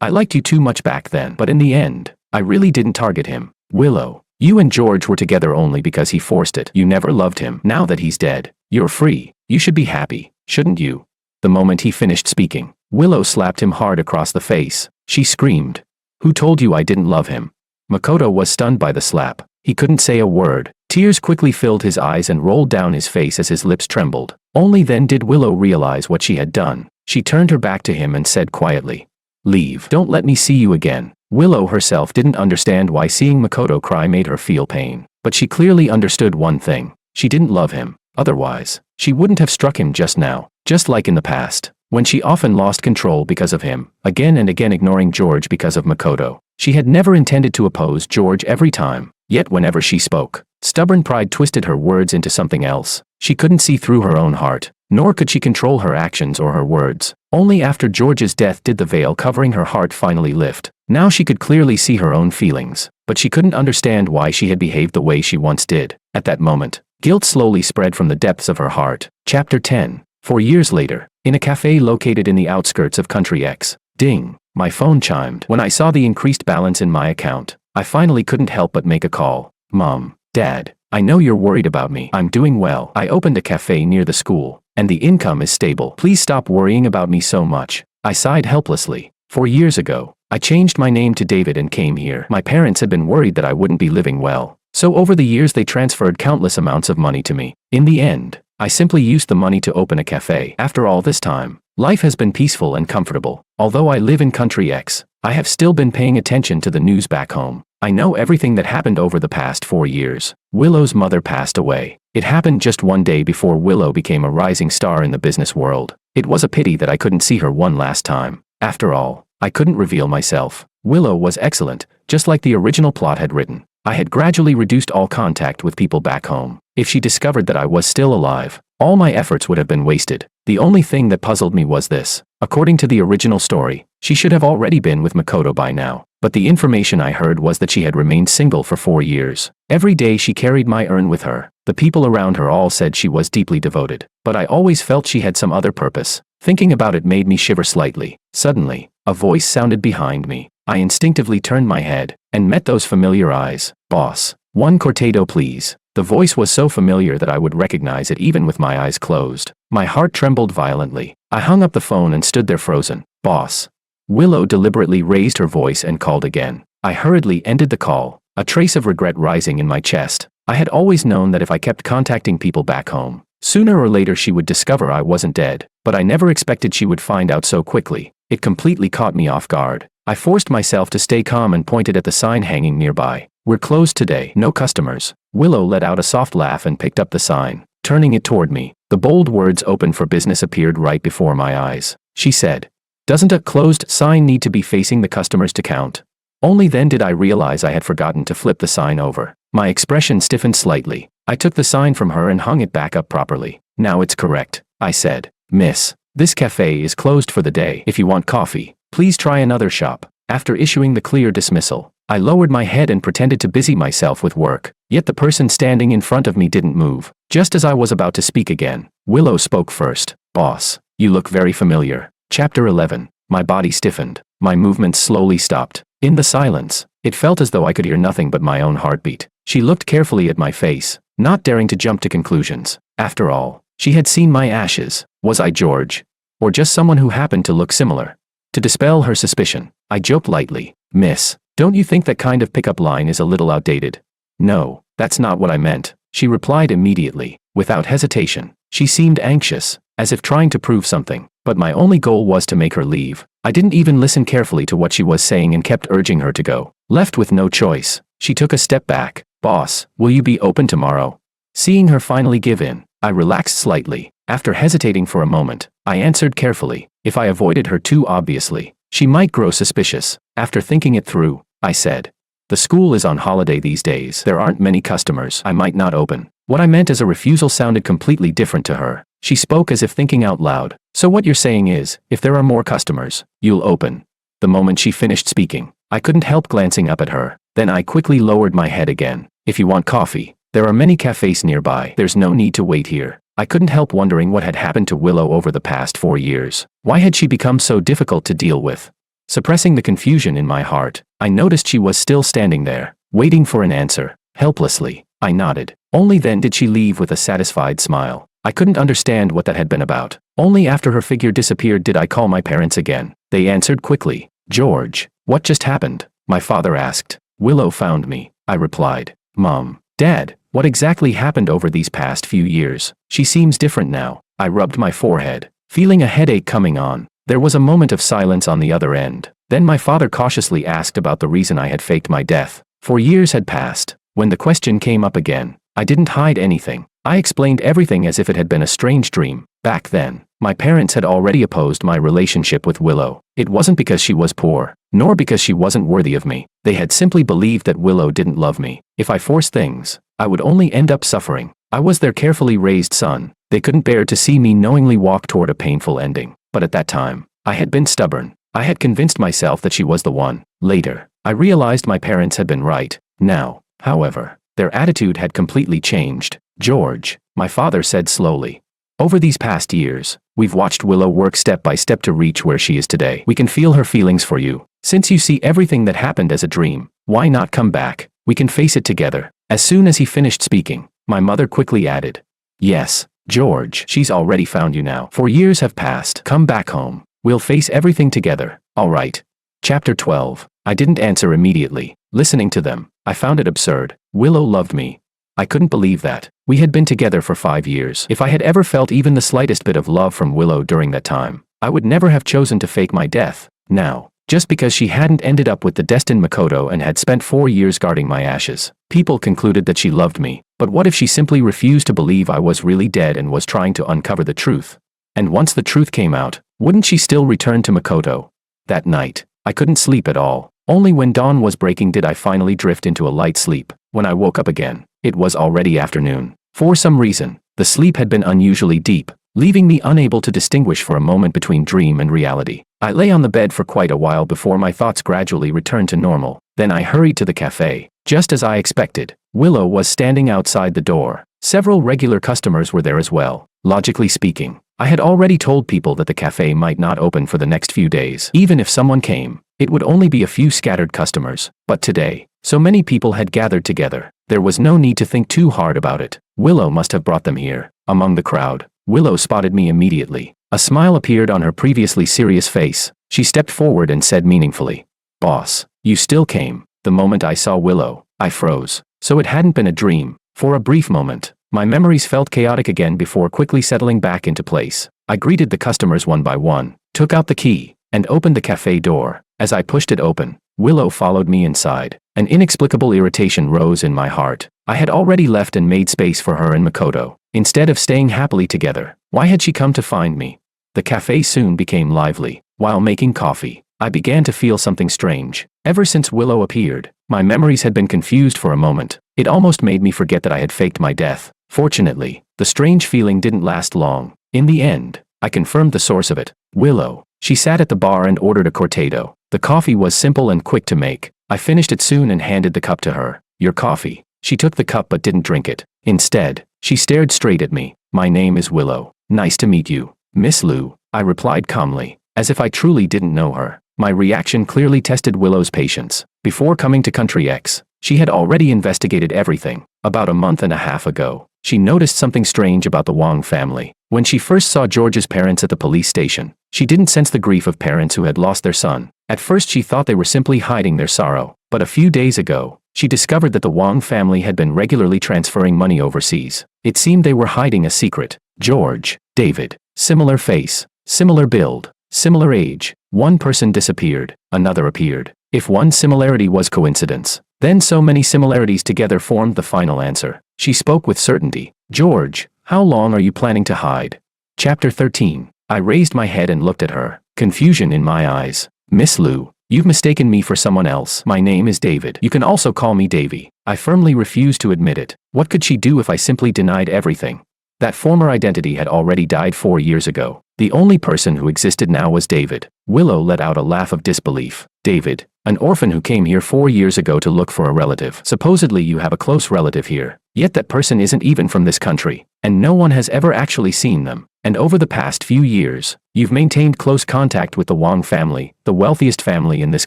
I liked you too much back then, but in the end, I really didn't target him. Willow, you and George were together only because he forced it. You never loved him. Now that he's dead, you're free. You should be happy, shouldn't you?" The moment he finished speaking, Willow slapped him hard across the face. She screamed, "Who told you I didn't love him?" Makoto was stunned by the slap. He couldn't say a word. Tears quickly filled his eyes and rolled down his face as his lips trembled. Only then did Willow realize what she had done. She turned her back to him and said quietly, "Leave. Don't let me see you again." Willow herself didn't understand why seeing Makoto cry made her feel pain. But she clearly understood one thing. She didn't love him. Otherwise, she wouldn't have struck him just now. Just like in the past, when she often lost control because of him, again and again ignoring George because of Makoto. She had never intended to oppose George every time. Yet whenever she spoke, stubborn pride twisted her words into something else. She couldn't see through her own heart, nor could she control her actions or her words. Only after George's death did the veil covering her heart finally lift. Now she could clearly see her own feelings, but she couldn't understand why she had behaved the way she once did. At that moment, guilt slowly spread from the depths of her heart. Chapter 10. 4 years later, in a cafe located in the outskirts of Country X. Ding! My phone chimed. When I saw the increased balance in my account, I finally couldn't help but make a call. "Mom, Dad, I know you're worried about me. I'm doing well. I opened a cafe near the school, and the income is stable. Please stop worrying about me so much." I sighed helplessly. 4 years ago, I changed my name to David and came here. My parents had been worried that I wouldn't be living well, so over the years they transferred countless amounts of money to me. In the end, I simply used the money to open a cafe. After all this time, life has been peaceful and comfortable. Although I live in Country X, I have still been paying attention to the news back home. I know everything that happened over the past 4 years. Willow's mother passed away. It happened just one day before Willow became a rising star in the business world. It was a pity that I couldn't see her one last time. After all, I couldn't reveal myself. Willow was excellent, just like the original plot had written. I had gradually reduced all contact with people back home. If she discovered that I was still alive, all my efforts would have been wasted. The only thing that puzzled me was this. According to the original story, she should have already been with Makoto by now. But the information I heard was that she had remained single for 4 years. Every day she carried my urn with her. The people around her all said she was deeply devoted. But I always felt she had some other purpose. Thinking about it made me shiver slightly. Suddenly, a voice sounded behind me. I instinctively turned my head and met those familiar eyes. "Boss, 1 cortado please." The voice was so familiar that I would recognize it even with my eyes closed. My heart trembled violently. I hung up the phone and stood there frozen. "Boss." Willow deliberately raised her voice and called again. I hurriedly ended the call, a trace of regret rising in my chest. I had always known that if I kept contacting people back home, sooner or later she would discover I wasn't dead, but I never expected she would find out so quickly. It completely caught me off guard. I forced myself to stay calm and pointed at the sign hanging nearby. "We're closed today, no customers." Willow let out a soft laugh and picked up the sign, turning it toward me. The bold words "open for business" appeared right before my eyes. She said, "Doesn't a closed sign need to be facing the customers to count?" Only then did I realize I had forgotten to flip the sign over. My expression stiffened slightly. I took the sign from her and hung it back up properly. Now it's correct, I said. Miss, this cafe is closed for the day. If you want coffee, please try another shop. After issuing the clear dismissal, I lowered my head and pretended to busy myself with work. Yet the person standing in front of me didn't move. Just as I was about to speak again, Willow spoke first. Boss, you look very familiar. Chapter 11. My body stiffened. My movements slowly stopped. In the silence, it felt as though I could hear nothing but my own heartbeat. She looked carefully at my face, not daring to jump to conclusions. After all, she had seen my ashes. Was I George? Or just someone who happened to look similar? To dispel her suspicion, I joked lightly. Miss, don't you think that kind of pickup line is a little outdated? No, that's not what I meant, she replied immediately, without hesitation. She seemed anxious, as if trying to prove something, but my only goal was to make her leave. I didn't even listen carefully to what she was saying and kept urging her to go. Left with no choice, she took a step back. Boss, will you be open tomorrow? Seeing her finally give in, I relaxed slightly. After hesitating for a moment, I answered carefully. If I avoided her too obviously, she might grow suspicious. After thinking it through, I said, the school is on holiday these days. There aren't many customers. I might not open. What I meant as a refusal sounded completely different to her. She spoke as if thinking out loud. So what you're saying is, if there are more customers, you'll open. The moment she finished speaking, I couldn't help glancing up at her. Then I quickly lowered my head again. If you want coffee, there are many cafes nearby. There's no need to wait here. I couldn't help wondering what had happened to Willow over the past 4 years. Why had she become so difficult to deal with? Suppressing the confusion in my heart, I noticed she was still standing there, waiting for an answer. Helplessly, I nodded. Only then did she leave with a satisfied smile. I couldn't understand what that had been about. Only after her figure disappeared did I call my parents again. They answered quickly. George, what just happened? My father asked. Willow found me, I replied. Mom, Dad, what exactly happened over these past few years? She seems different now. I rubbed my forehead, feeling a headache coming on. There was a moment of silence on the other end. Then my father cautiously asked about the reason I had faked my death. 4 years had passed. When the question came up again, I didn't hide anything. I explained everything as if it had been a strange dream. Back then, my parents had already opposed my relationship with Willow. It wasn't because she was poor, nor because she wasn't worthy of me. They had simply believed that Willow didn't love me. If I forced things, I would only end up suffering. I was their carefully raised son. They couldn't bear to see me knowingly walk toward a painful ending. But at that time, I had been stubborn. I had convinced myself that she was the one. Later, I realized my parents had been right. Now, however, their attitude had completely changed. George, my father said slowly. Over these past years, we've watched Willow work step by step to reach where she is today. We can feel her feelings for you. Since you see everything that happened as a dream, why not come back? We can face it together. As soon as he finished speaking, my mother quickly added, Yes, George, she's already found you now. 4 years have passed. Come back home. We'll face everything together. All right. Chapter 12. I didn't answer immediately. Listening to them, I found it absurd. Willow loved me. I couldn't believe that. We had been together for 5 years. If I had ever felt even the slightest bit of love from Willow during that time, I would never have chosen to fake my death. Now, just because she hadn't ended up with the destined Makoto and had spent 4 years guarding my ashes, people concluded that she loved me. But what if she simply refused to believe I was really dead and was trying to uncover the truth? And once the truth came out, wouldn't she still return to Makoto? That night, I couldn't sleep at all. Only when dawn was breaking did I finally drift into a light sleep. When I woke up again, it was already afternoon. For some reason, the sleep had been unusually deep, leaving me unable to distinguish for a moment between dream and reality. I lay on the bed for quite a while before my thoughts gradually returned to normal. Then I hurried to the cafe. Just as I expected, Willow was standing outside the door. Several regular customers were there as well. Logically speaking, I had already told people that the cafe might not open for the next few days. Even if someone came, it would only be a few scattered customers. But today, so many people had gathered together. There was no need to think too hard about it. Willow must have brought them here. Among the crowd, Willow spotted me immediately. A smile appeared on her previously serious face. She stepped forward and said meaningfully, Boss, you still came. The moment I saw Willow, I froze. So it hadn't been a dream. For a brief moment, my memories felt chaotic again before quickly settling back into place. I greeted the customers one by one, took out the key, and opened the cafe door. As I pushed it open, Willow followed me inside. An inexplicable irritation rose in my heart. I had already left and made space for her and Makoto. Instead of staying happily together, why had she come to find me? The cafe soon became lively. While making coffee, I began to feel something strange. Ever since Willow appeared, my memories had been confused for a moment. It almost made me forget that I had faked my death. Fortunately, the strange feeling didn't last long. In the end, I confirmed the source of it. Willow. She sat at the bar and ordered a cortado. The coffee was simple and quick to make. I finished it soon and handed the cup to her. Your coffee. She took the cup but didn't drink it. Instead, she stared straight at me. My name is Willow. Nice to meet you, Miss Liu, I replied calmly, as if I truly didn't know her. My reaction clearly tested Willow's patience. Before coming to Country X, she had already investigated everything. About a month and a half ago, she noticed something strange about the Wang family. When she first saw George's parents at the police station, she didn't sense the grief of parents who had lost their son. At first she thought they were simply hiding their sorrow. But a few days ago, she discovered that the Wang family had been regularly transferring money overseas. It seemed they were hiding a secret. George, David, similar face, similar build, similar age. One person disappeared, another appeared. If one similarity was coincidence, then so many similarities together formed the final answer. She spoke with certainty. George, how long are you planning to hide? Chapter 13. I raised my head and looked at her, confusion in my eyes. Miss Liu, you've mistaken me for someone else. My name is David. You can also call me Davy. I firmly refused to admit it. What could she do if I simply denied everything? That former identity had already died 4 years ago. The only person who existed now was David. Willow let out a laugh of disbelief. David, an orphan who came here 4 years ago to look for a relative. Supposedly you have a close relative here. Yet that person isn't even from this country, and no one has ever actually seen them. And over the past few years, you've maintained close contact with the Wang family, the wealthiest family in this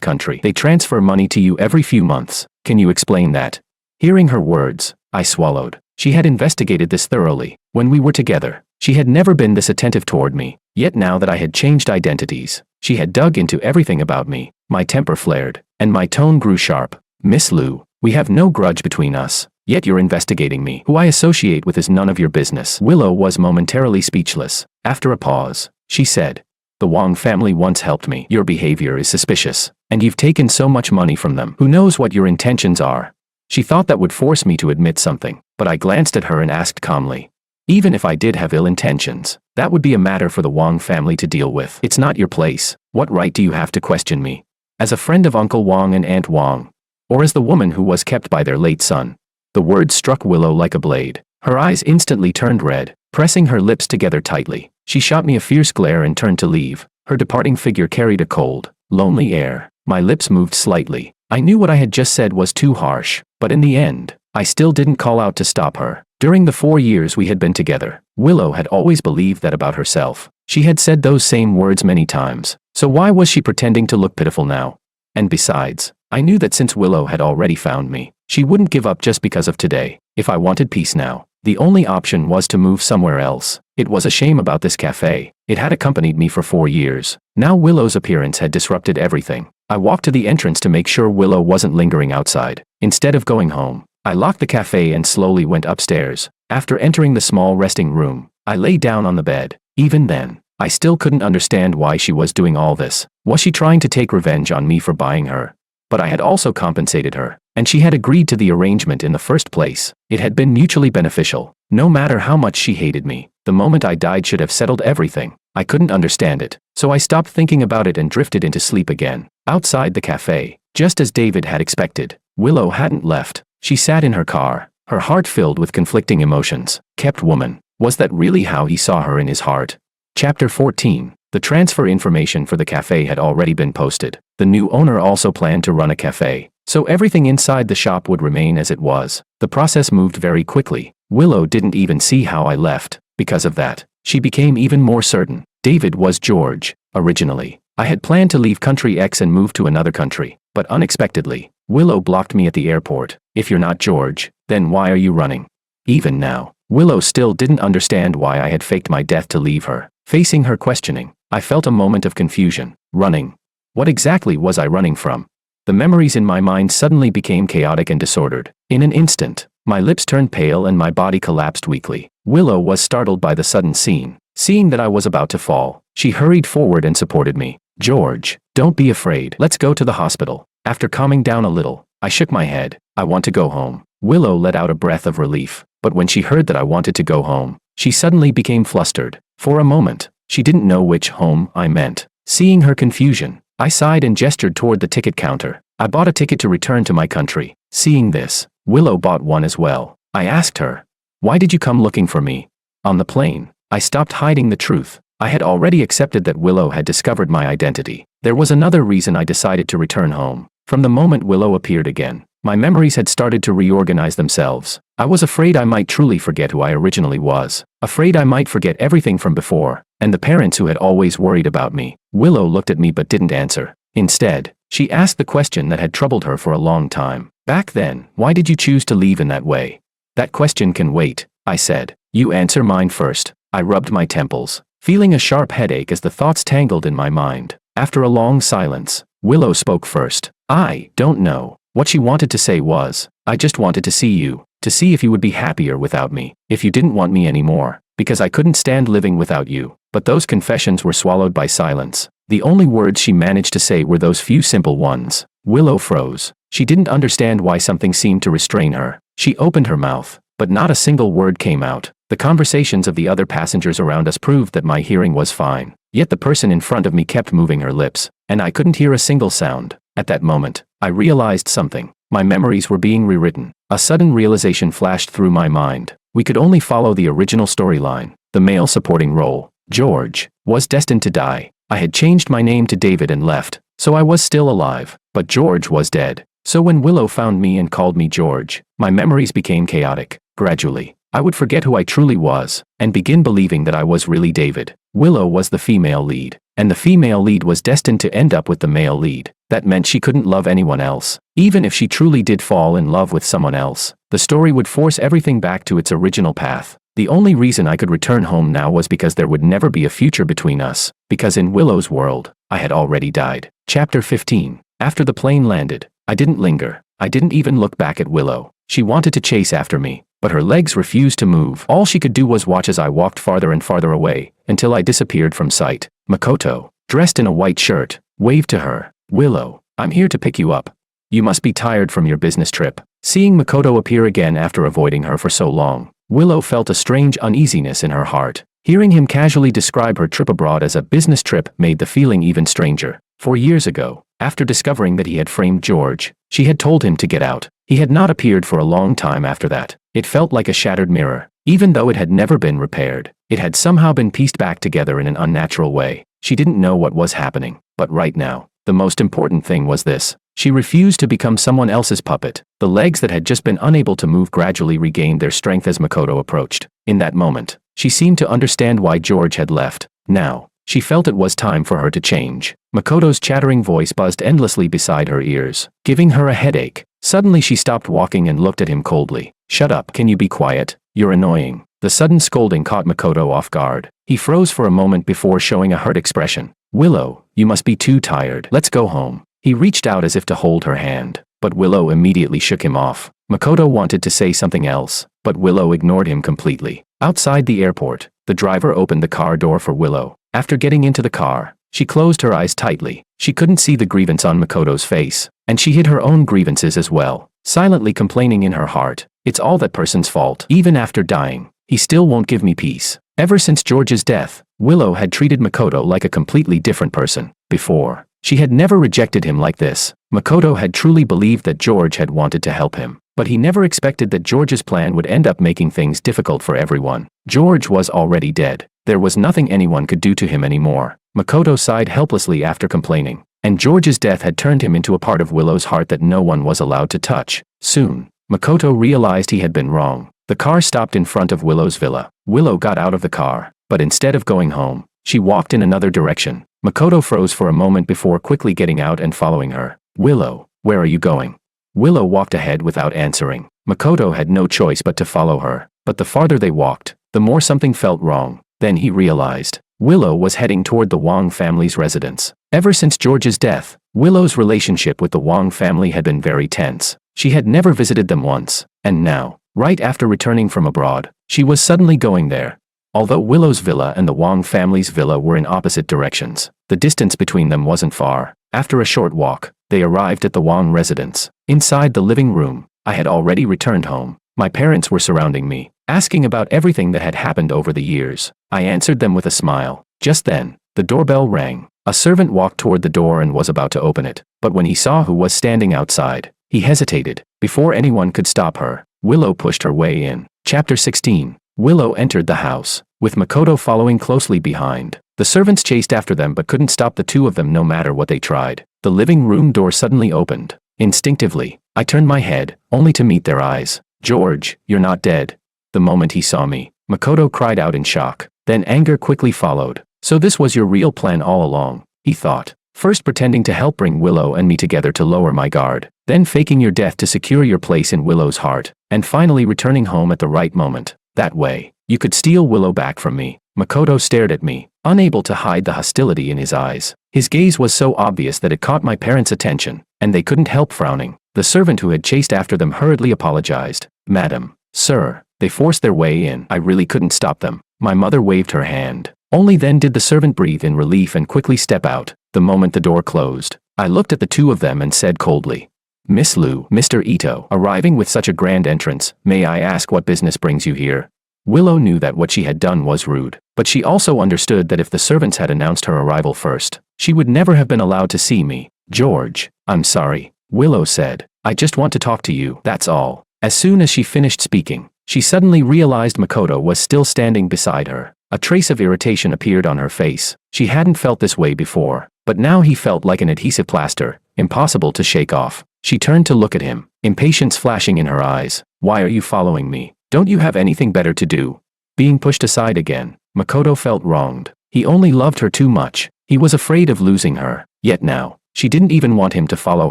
country. They transfer money to you every few months. Can you explain that? Hearing her words, I swallowed. She had investigated this thoroughly. When we were together, she had never been this attentive toward me. Yet now that I had changed identities, she had dug into everything about me. My temper flared, and my tone grew sharp. Miss Liu, we have no grudge between us. Yet you're investigating me. Who I associate with is none of your business. Willow was momentarily speechless. After a pause, she said, the Wang family once helped me. Your behavior is suspicious, and you've taken so much money from them. Who knows what your intentions are? She thought that would force me to admit something, but I glanced at her and asked calmly. Even if I did have ill intentions, that would be a matter for the Wang family to deal with. It's not your place. What right do you have to question me? As a friend of Uncle Wang and Aunt Wang, or as the woman who was kept by their late son? The words struck Willow like a blade. Her eyes instantly turned red. Pressing her lips together tightly, she shot me a fierce glare and turned to leave. Her departing figure carried a cold, lonely air. My lips moved slightly. I knew what I had just said was too harsh, but in the end, I still didn't call out to stop her. During the 4 years we had been together, Willow had always believed that about herself. She had said those same words many times. So why was she pretending to look pitiful now? And besides, I knew that since Willow had already found me, she wouldn't give up just because of today. If I wanted peace now, the only option was to move somewhere else. It was a shame about this cafe. It had accompanied me for 4 years. Now Willow's appearance had disrupted everything. I walked to the entrance to make sure Willow wasn't lingering outside. Instead of going home, I locked the cafe and slowly went upstairs. After entering the small resting room, I lay down on the bed. Even then, I still couldn't understand why she was doing all this. Was she trying to take revenge on me for buying her? But I had also compensated her, and she had agreed to the arrangement in the first place. It had been mutually beneficial. No matter how much she hated me, the moment I died should have settled everything. I couldn't understand it, so I stopped thinking about it and drifted into sleep again. Outside the cafe, just as David had expected, Willow hadn't left. She sat in her car, her heart filled with conflicting emotions. Kept woman. Was that really how he saw her in his heart? Chapter 14. The transfer information for the cafe had already been posted. The new owner also planned to run a cafe, so everything inside the shop would remain as it was. The process moved very quickly. Willow didn't even see how I left. Because of that, she became even more certain. David was George. Originally, I had planned to leave Country X and move to another country, but unexpectedly, Willow blocked me at the airport. If you're not George, then why are you running? Even now, Willow still didn't understand why I had faked my death to leave her. Facing her questioning, I felt a moment of confusion. Running. What exactly was I running from? The memories in my mind suddenly became chaotic and disordered. In an instant, my lips turned pale and my body collapsed weakly. Willow was startled by the sudden scene. Seeing that I was about to fall, she hurried forward and supported me. George, don't be afraid. Let's go to the hospital. After calming down a little, I shook my head. I want to go home. Willow let out a breath of relief, but when she heard that I wanted to go home, she suddenly became flustered. For a moment, she didn't know which home I meant. Seeing her confusion, I sighed and gestured toward the ticket counter. I bought a ticket to return to my country. Seeing this, Willow bought one as well. I asked her, "Why did you come looking for me?" On the plane, I stopped hiding the truth. I had already accepted that Willow had discovered my identity. There was another reason I decided to return home. From the moment Willow appeared again, my memories had started to reorganize themselves. I was afraid I might truly forget who I originally was, afraid I might forget everything from before, and the parents who had always worried about me. Willow looked at me but didn't answer. Instead, she asked the question that had troubled her for a long time. "Back then, why did you choose to leave in that way?" "That question can wait," I said. "You answer mine first." I rubbed my temples, feeling a sharp headache as the thoughts tangled in my mind. After a long silence, Willow spoke first. "I don't know." What she wanted to say was, "I just wanted to see you, to see if you would be happier without me, if you didn't want me anymore, because I couldn't stand living without you." But those confessions were swallowed by silence. The only words she managed to say were those few simple ones. Willow froze. She didn't understand why something seemed to restrain her. She opened her mouth, but not a single word came out. The conversations of the other passengers around us proved that my hearing was fine. Yet the person in front of me kept moving her lips, and I couldn't hear a single sound. At that moment, I realized something. My memories were being rewritten. A sudden realization flashed through my mind. We could only follow the original storyline. The male supporting role, George, was destined to die. I had changed my name to David and left, so I was still alive. But George was dead. So when Willow found me and called me George, my memories became chaotic. Gradually, I would forget who I truly was, and begin believing that I was really David. Willow was the female lead, and the female lead was destined to end up with the male lead. That meant she couldn't love anyone else. Even if she truly did fall in love with someone else, the story would force everything back to its original path. The only reason I could return home now was because there would never be a future between us, because in Willow's world, I had already died. Chapter 15. After the plane landed, I didn't linger. I didn't even look back at Willow. She wanted to chase after me, but her legs refused to move. All she could do was watch as I walked farther and farther away, until I disappeared from sight. Makoto, dressed in a white shirt, waved to her. "Willow, I'm here to pick you up. You must be tired from your business trip." Seeing Makoto appear again after avoiding her for so long, Willow felt a strange uneasiness in her heart. Hearing him casually describe her trip abroad as a business trip made the feeling even stranger. 4 years ago, after discovering that he had framed George, she had told him to get out. He had not appeared for a long time after that. It felt like a shattered mirror. Even though it had never been repaired, it had somehow been pieced back together in an unnatural way. She didn't know what was happening. But right now, the most important thing was this. She refused to become someone else's puppet. The legs that had just been unable to move gradually regained their strength as Makoto approached. In that moment, she seemed to understand why George had left. Now, she felt it was time for her to change. Makoto's chattering voice buzzed endlessly beside her ears, giving her a headache. Suddenly she stopped walking and looked at him coldly. "Shut up, can you be quiet? You're annoying." The sudden scolding caught Makoto off guard. He froze for a moment before showing a hurt expression. "Willow, you must be too tired. Let's go home." He reached out as if to hold her hand, but Willow immediately shook him off. Makoto wanted to say something else, but Willow ignored him completely. Outside the airport, the driver opened the car door for Willow. After getting into the car, she closed her eyes tightly. She couldn't see the grievance on Makoto's face, and she hid her own grievances as well, silently complaining in her heart. "It's all that person's fault. Even after dying, he still won't give me peace." Ever since George's death, Willow had treated Makoto like a completely different person. Before, she had never rejected him like this. Makoto had truly believed that George had wanted to help him, but he never expected that George's plan would end up making things difficult for everyone. George was already dead. There was nothing anyone could do to him anymore. Makoto sighed helplessly after complaining, and George's death had turned him into a part of Willow's heart that no one was allowed to touch. Soon, Makoto realized he had been wrong. The car stopped in front of Willow's villa. Willow got out of the car, but instead of going home, she walked in another direction. Makoto froze for a moment before quickly getting out and following her. "Willow, where are you going?" Willow walked ahead without answering. Makoto had no choice but to follow her, but the farther they walked, the more something felt wrong. Then he realized. Willow was heading toward the Wong family's residence. Ever since George's death, Willow's relationship with the Wong family had been very tense. She had never visited them once, and now, right after returning from abroad, she was suddenly going there. Although Willow's villa and the Wong family's villa were in opposite directions, the distance between them wasn't far. After a short walk, they arrived at the Wong residence. Inside the living room, I had already returned home. My parents were surrounding me, asking about everything that had happened over the years. I answered them with a smile. Just then, The doorbell rang. A servant walked toward the door and was about to open it, but when he saw who was standing outside, he hesitated. Before anyone could stop her, Willow pushed her way in. Chapter 16. Willow entered the house, with Makoto following closely behind. The servants chased after them but couldn't stop the two of them no matter what they tried. The living room door suddenly opened. Instinctively, I turned my head, only to meet their eyes. "George, you're not dead." The moment he saw me, Makoto cried out in shock. Then anger quickly followed. "So this was your real plan all along," he thought. "First pretending to help bring Willow and me together to lower my guard, then faking your death to secure your place in Willow's heart, and finally returning home at the right moment. That way, you could steal Willow back from me." Makoto stared at me, unable to hide the hostility in his eyes. His gaze was so obvious that it caught my parents' attention, and they couldn't help frowning. The servant who had chased after them hurriedly apologized. "Madam, sir, they forced their way in. I really couldn't stop them." My mother waved her hand. Only then did the servant breathe in relief and quickly step out. The moment the door closed, I looked at the two of them and said coldly, "Miss Liu, Mr. Ito, arriving with such a grand entrance, may I ask what business brings you here?" Willow knew that what she had done was rude, but she also understood that if the servants had announced her arrival first, she would never have been allowed to see me. "George, I'm sorry," Willow said. "I just want to talk to you, that's all." As soon as she finished speaking, she suddenly realized Makoto was still standing beside her. A trace of irritation appeared on her face. She hadn't felt this way before, but now he felt like an adhesive plaster, impossible to shake off. She turned to look at him, impatience flashing in her eyes. "Why are you following me? Don't you have anything better to do?" Being pushed aside again, Makoto felt wronged. He only loved her too much. He was afraid of losing her. Yet now, she didn't even want him to follow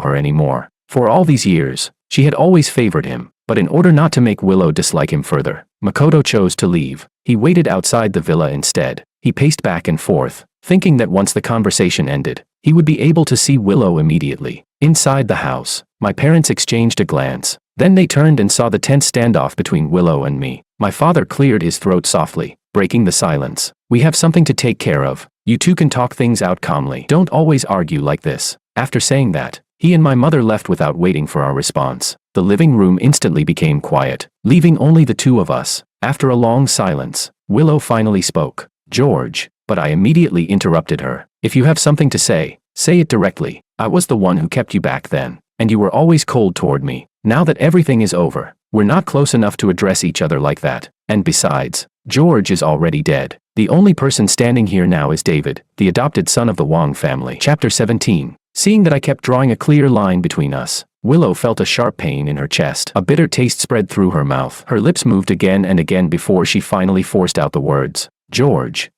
her anymore. For all these years, she had always favored him, but in order not to make Willow dislike him further, Makoto chose to leave. He waited outside the villa instead. He paced back and forth, thinking that once the conversation ended, he would be able to see Willow immediately. Inside the house, my parents exchanged a glance. Then they turned and saw the tense standoff between Willow and me. My father cleared his throat softly, breaking the silence. "We have something to take care of. You two can talk things out calmly. Don't always argue like this." After saying that, he and my mother left without waiting for our response. The living room instantly became quiet, leaving only the two of us. After a long silence, Willow finally spoke. "George," but I immediately interrupted her. "If you have something to say it directly. I was the one who kept you back then, and you were always cold toward me. Now that everything is over, we're not close enough to address each other like that. And besides, George is already dead. The only person standing here now is David, the adopted son of the Wang family." Chapter 17. Seeing that I kept drawing a clear line between us, Willow felt a sharp pain in her chest. A bitter taste spread through her mouth. Her lips moved again and again before she finally forced out the words, "George."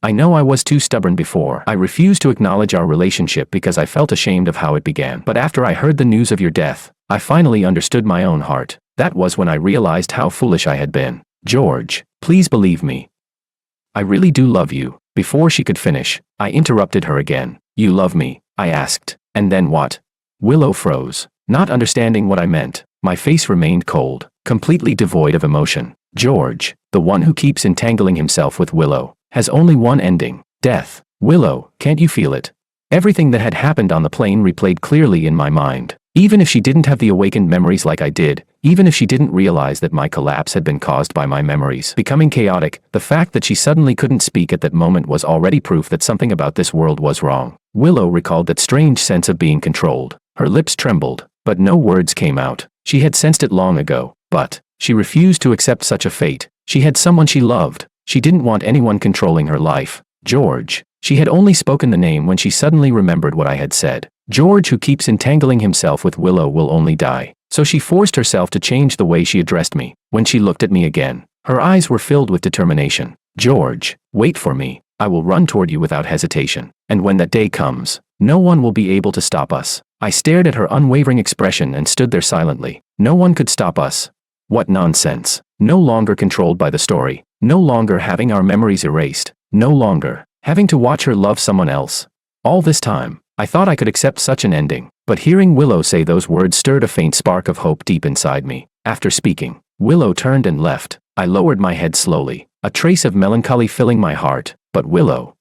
I know I was too stubborn before. I refused to acknowledge our relationship because I felt ashamed of how it began. But after I heard the news of your death, I finally understood my own heart. That was when I realized how foolish I had been. "George, please believe me. I really do love you." Before she could finish, I interrupted her again. "You love me?" I asked. "And then what?" Willow froze, not understanding what I meant. My face remained cold, completely devoid of emotion. "George, the one who keeps entangling himself with Willow, has only one ending: death." "Willow, can't you feel it?" Everything that had happened on the plane replayed clearly in my mind. Even if she didn't have the awakened memories like I did, even if she didn't realize that my collapse had been caused by my memories becoming chaotic, the fact that she suddenly couldn't speak at that moment was already proof that something about this world was wrong. Willow recalled that strange sense of being controlled. Her lips trembled, but no words came out. She had sensed it long ago, but she refused to accept such a fate. She had someone she loved. She didn't want anyone controlling her life. "George." She had only spoken the name when she suddenly remembered what I had said. "George who keeps entangling himself with Willow will only die." So she forced herself to change the way she addressed me. When she looked at me again, her eyes were filled with determination. "George, wait for me. I will run toward you without hesitation. And when that day comes, no one will be able to stop us." I stared at her unwavering expression and stood there silently. No one could stop us. What nonsense. No longer controlled by the story. No longer having our memories erased. No longer having to watch her love someone else. All this time, I thought I could accept such an ending. But hearing Willow say those words stirred a faint spark of hope deep inside me. After speaking, Willow turned and left. I lowered my head slowly, a trace of melancholy filling my heart. "But Willow,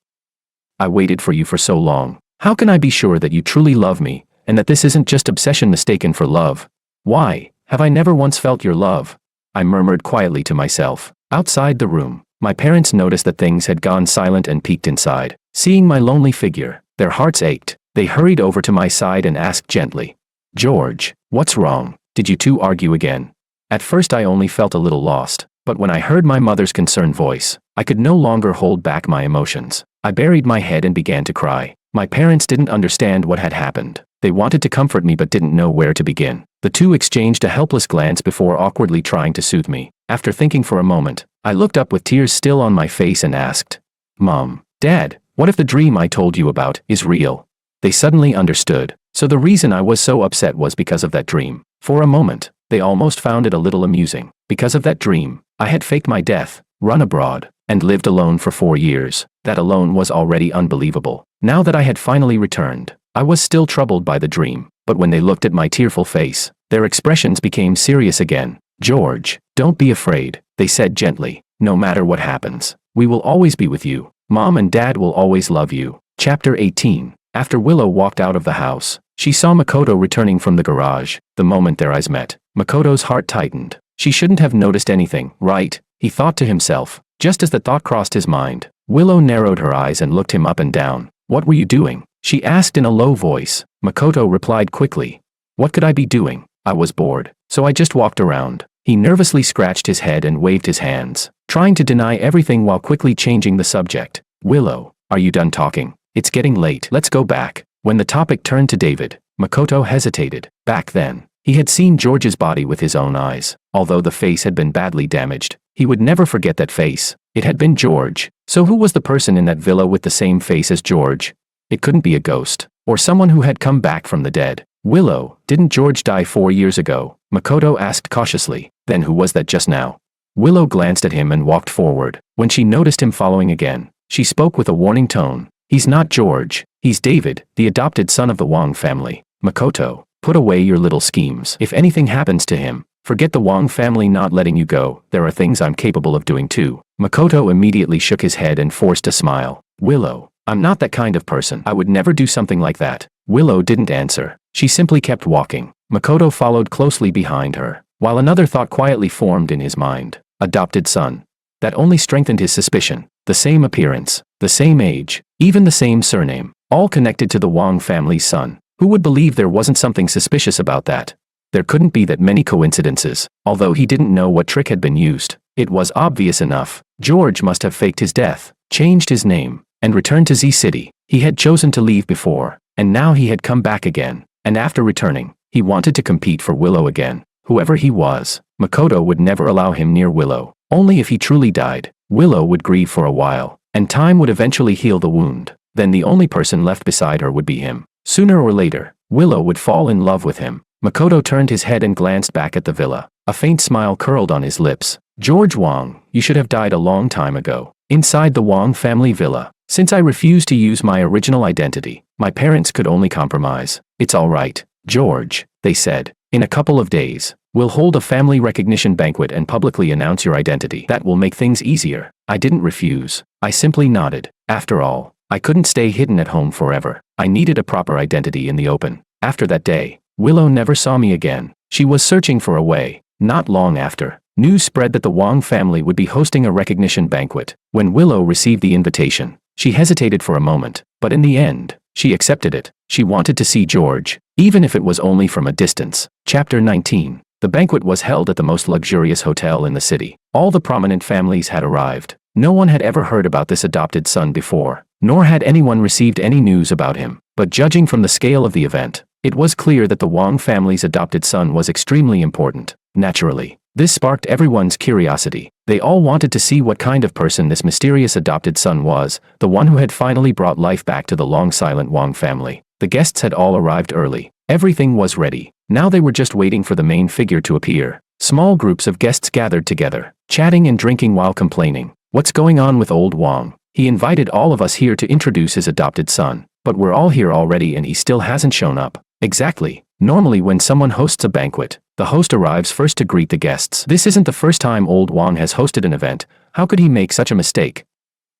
I waited for you for so long. How can I be sure that you truly love me, and that this isn't just obsession mistaken for love? Why have I never once felt your love?" I murmured quietly to myself. Outside the room, my parents noticed that things had gone silent and peeked inside. Seeing my lonely figure, their hearts ached. They hurried over to my side and asked gently, "George, what's wrong? Did you two argue again?" At first I only felt a little lost, but when I heard my mother's concerned voice, I could no longer hold back my emotions. I buried my head and began to cry. My parents didn't understand what had happened. They wanted to comfort me but didn't know where to begin. The two exchanged a helpless glance before awkwardly trying to soothe me. After thinking for a moment, I looked up with tears still on my face and asked, "Mom, Dad, what if the dream I told you about is real?" They suddenly understood. So the reason I was so upset was because of that dream. For a moment, they almost found it a little amusing. Because of that dream, I had faked my death, run abroad, and lived alone for 4 years. That alone was already unbelievable. Now that I had finally returned, I was still troubled by the dream, but when they looked at my tearful face, their expressions became serious again. "George, don't be afraid," they said gently. "No matter what happens, we will always be with you. Mom and Dad will always love you." Chapter 18. After Willow walked out of the house, she saw Makoto returning from the garage. The moment their eyes met, Makoto's heart tightened. She shouldn't have noticed anything, right? He thought to himself. Just as the thought crossed his mind, Willow narrowed her eyes and looked him up and down. "What were you doing?" she asked in a low voice. Makoto replied quickly. "What could I be doing? I was bored, so I just walked around." He nervously scratched his head and waved his hands, trying to deny everything while quickly changing the subject. "Willow, are you done talking? It's getting late. Let's go back." When the topic turned to David, Makoto hesitated. Back then, he had seen George's body with his own eyes. Although the face had been badly damaged, he would never forget that face. It had been George. So who was the person in that villa with the same face as George? It couldn't be a ghost, or someone who had come back from the dead. "Willow, didn't George die 4 years ago?" Makoto asked cautiously. "Then who was that just now?" Willow glanced at him and walked forward. When she noticed him following again, she spoke with a warning tone. "He's not George. He's David, the adopted son of the Wong family." "Makoto, put away your little schemes. If anything happens to him, forget the Wong family not letting you go. There are things I'm capable of doing too." Makoto immediately shook his head and forced a smile. "Willow, I'm not that kind of person. I would never do something like that." Willow didn't answer. She simply kept walking. Makoto followed closely behind her, while another thought quietly formed in his mind. Adopted son. That only strengthened his suspicion. The same appearance, the same age, even the same surname, all connected to the Wong family's son. Who would believe there wasn't something suspicious about that? There couldn't be that many coincidences. Although he didn't know what trick had been used, it was obvious enough. George must have faked his death, changed his name, and returned to Z City. He had chosen to leave before, and now he had come back again. And after returning, he wanted to compete for Willow again. Whoever he was, Makoto would never allow him near Willow. Only if he truly died, Willow would grieve for a while, and time would eventually heal the wound. Then the only person left beside her would be him. Sooner or later, Willow would fall in love with him. Makoto turned his head and glanced back at the villa. A faint smile curled on his lips. "George Wong, you should have died a long time ago." Inside the Wong family villa, since I refused to use my original identity, my parents could only compromise. "It's all right, George," they said. "In a couple of days, we'll hold a family recognition banquet and publicly announce your identity. That will make things easier." I didn't refuse. I simply nodded. After all, I couldn't stay hidden at home forever. I needed a proper identity in the open. After that day, Willow never saw me again. She was searching for a way. Not long after, news spread that the Wong family would be hosting a recognition banquet. When Willow received the invitation, she hesitated for a moment, but in the end, she accepted it. She wanted to see George, even if it was only from a distance. Chapter 19. The banquet was held at the most luxurious hotel in the city. All the prominent families had arrived. No one had ever heard about this adopted son before, nor had anyone received any news about him. But judging from the scale of the event, it was clear that the Wong family's adopted son was extremely important. Naturally, this sparked everyone's curiosity. They all wanted to see what kind of person this mysterious adopted son was, the one who had finally brought life back to the long-silent Wong family. The guests had all arrived early. Everything was ready. Now they were just waiting for the main figure to appear. Small groups of guests gathered together, chatting and drinking while complaining. "What's going on with old Wong? He invited all of us here to introduce his adopted son, but we're all here already and he still hasn't shown up." Exactly. Normally when someone hosts a banquet, the host arrives first to greet the guests. This isn't the first time old Wong has hosted an event. How could he make such a mistake?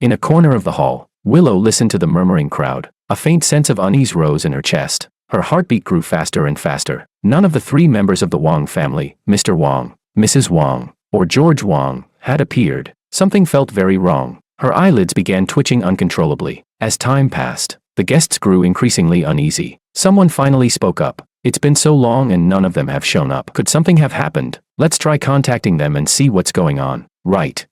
In a corner of the hall, Willow listened to the murmuring crowd. A faint sense of unease rose in her chest. Her heartbeat grew faster and faster. None of the 3 members of the Wong family, Mr. Wong, Mrs. Wong, or George Wong, had appeared. Something felt very wrong. Her eyelids began twitching uncontrollably. As time passed, the guests grew increasingly uneasy. Someone finally spoke up. It's been so long and none of them have shown up. Could something have happened? Let's try contacting them and see what's going on. Right.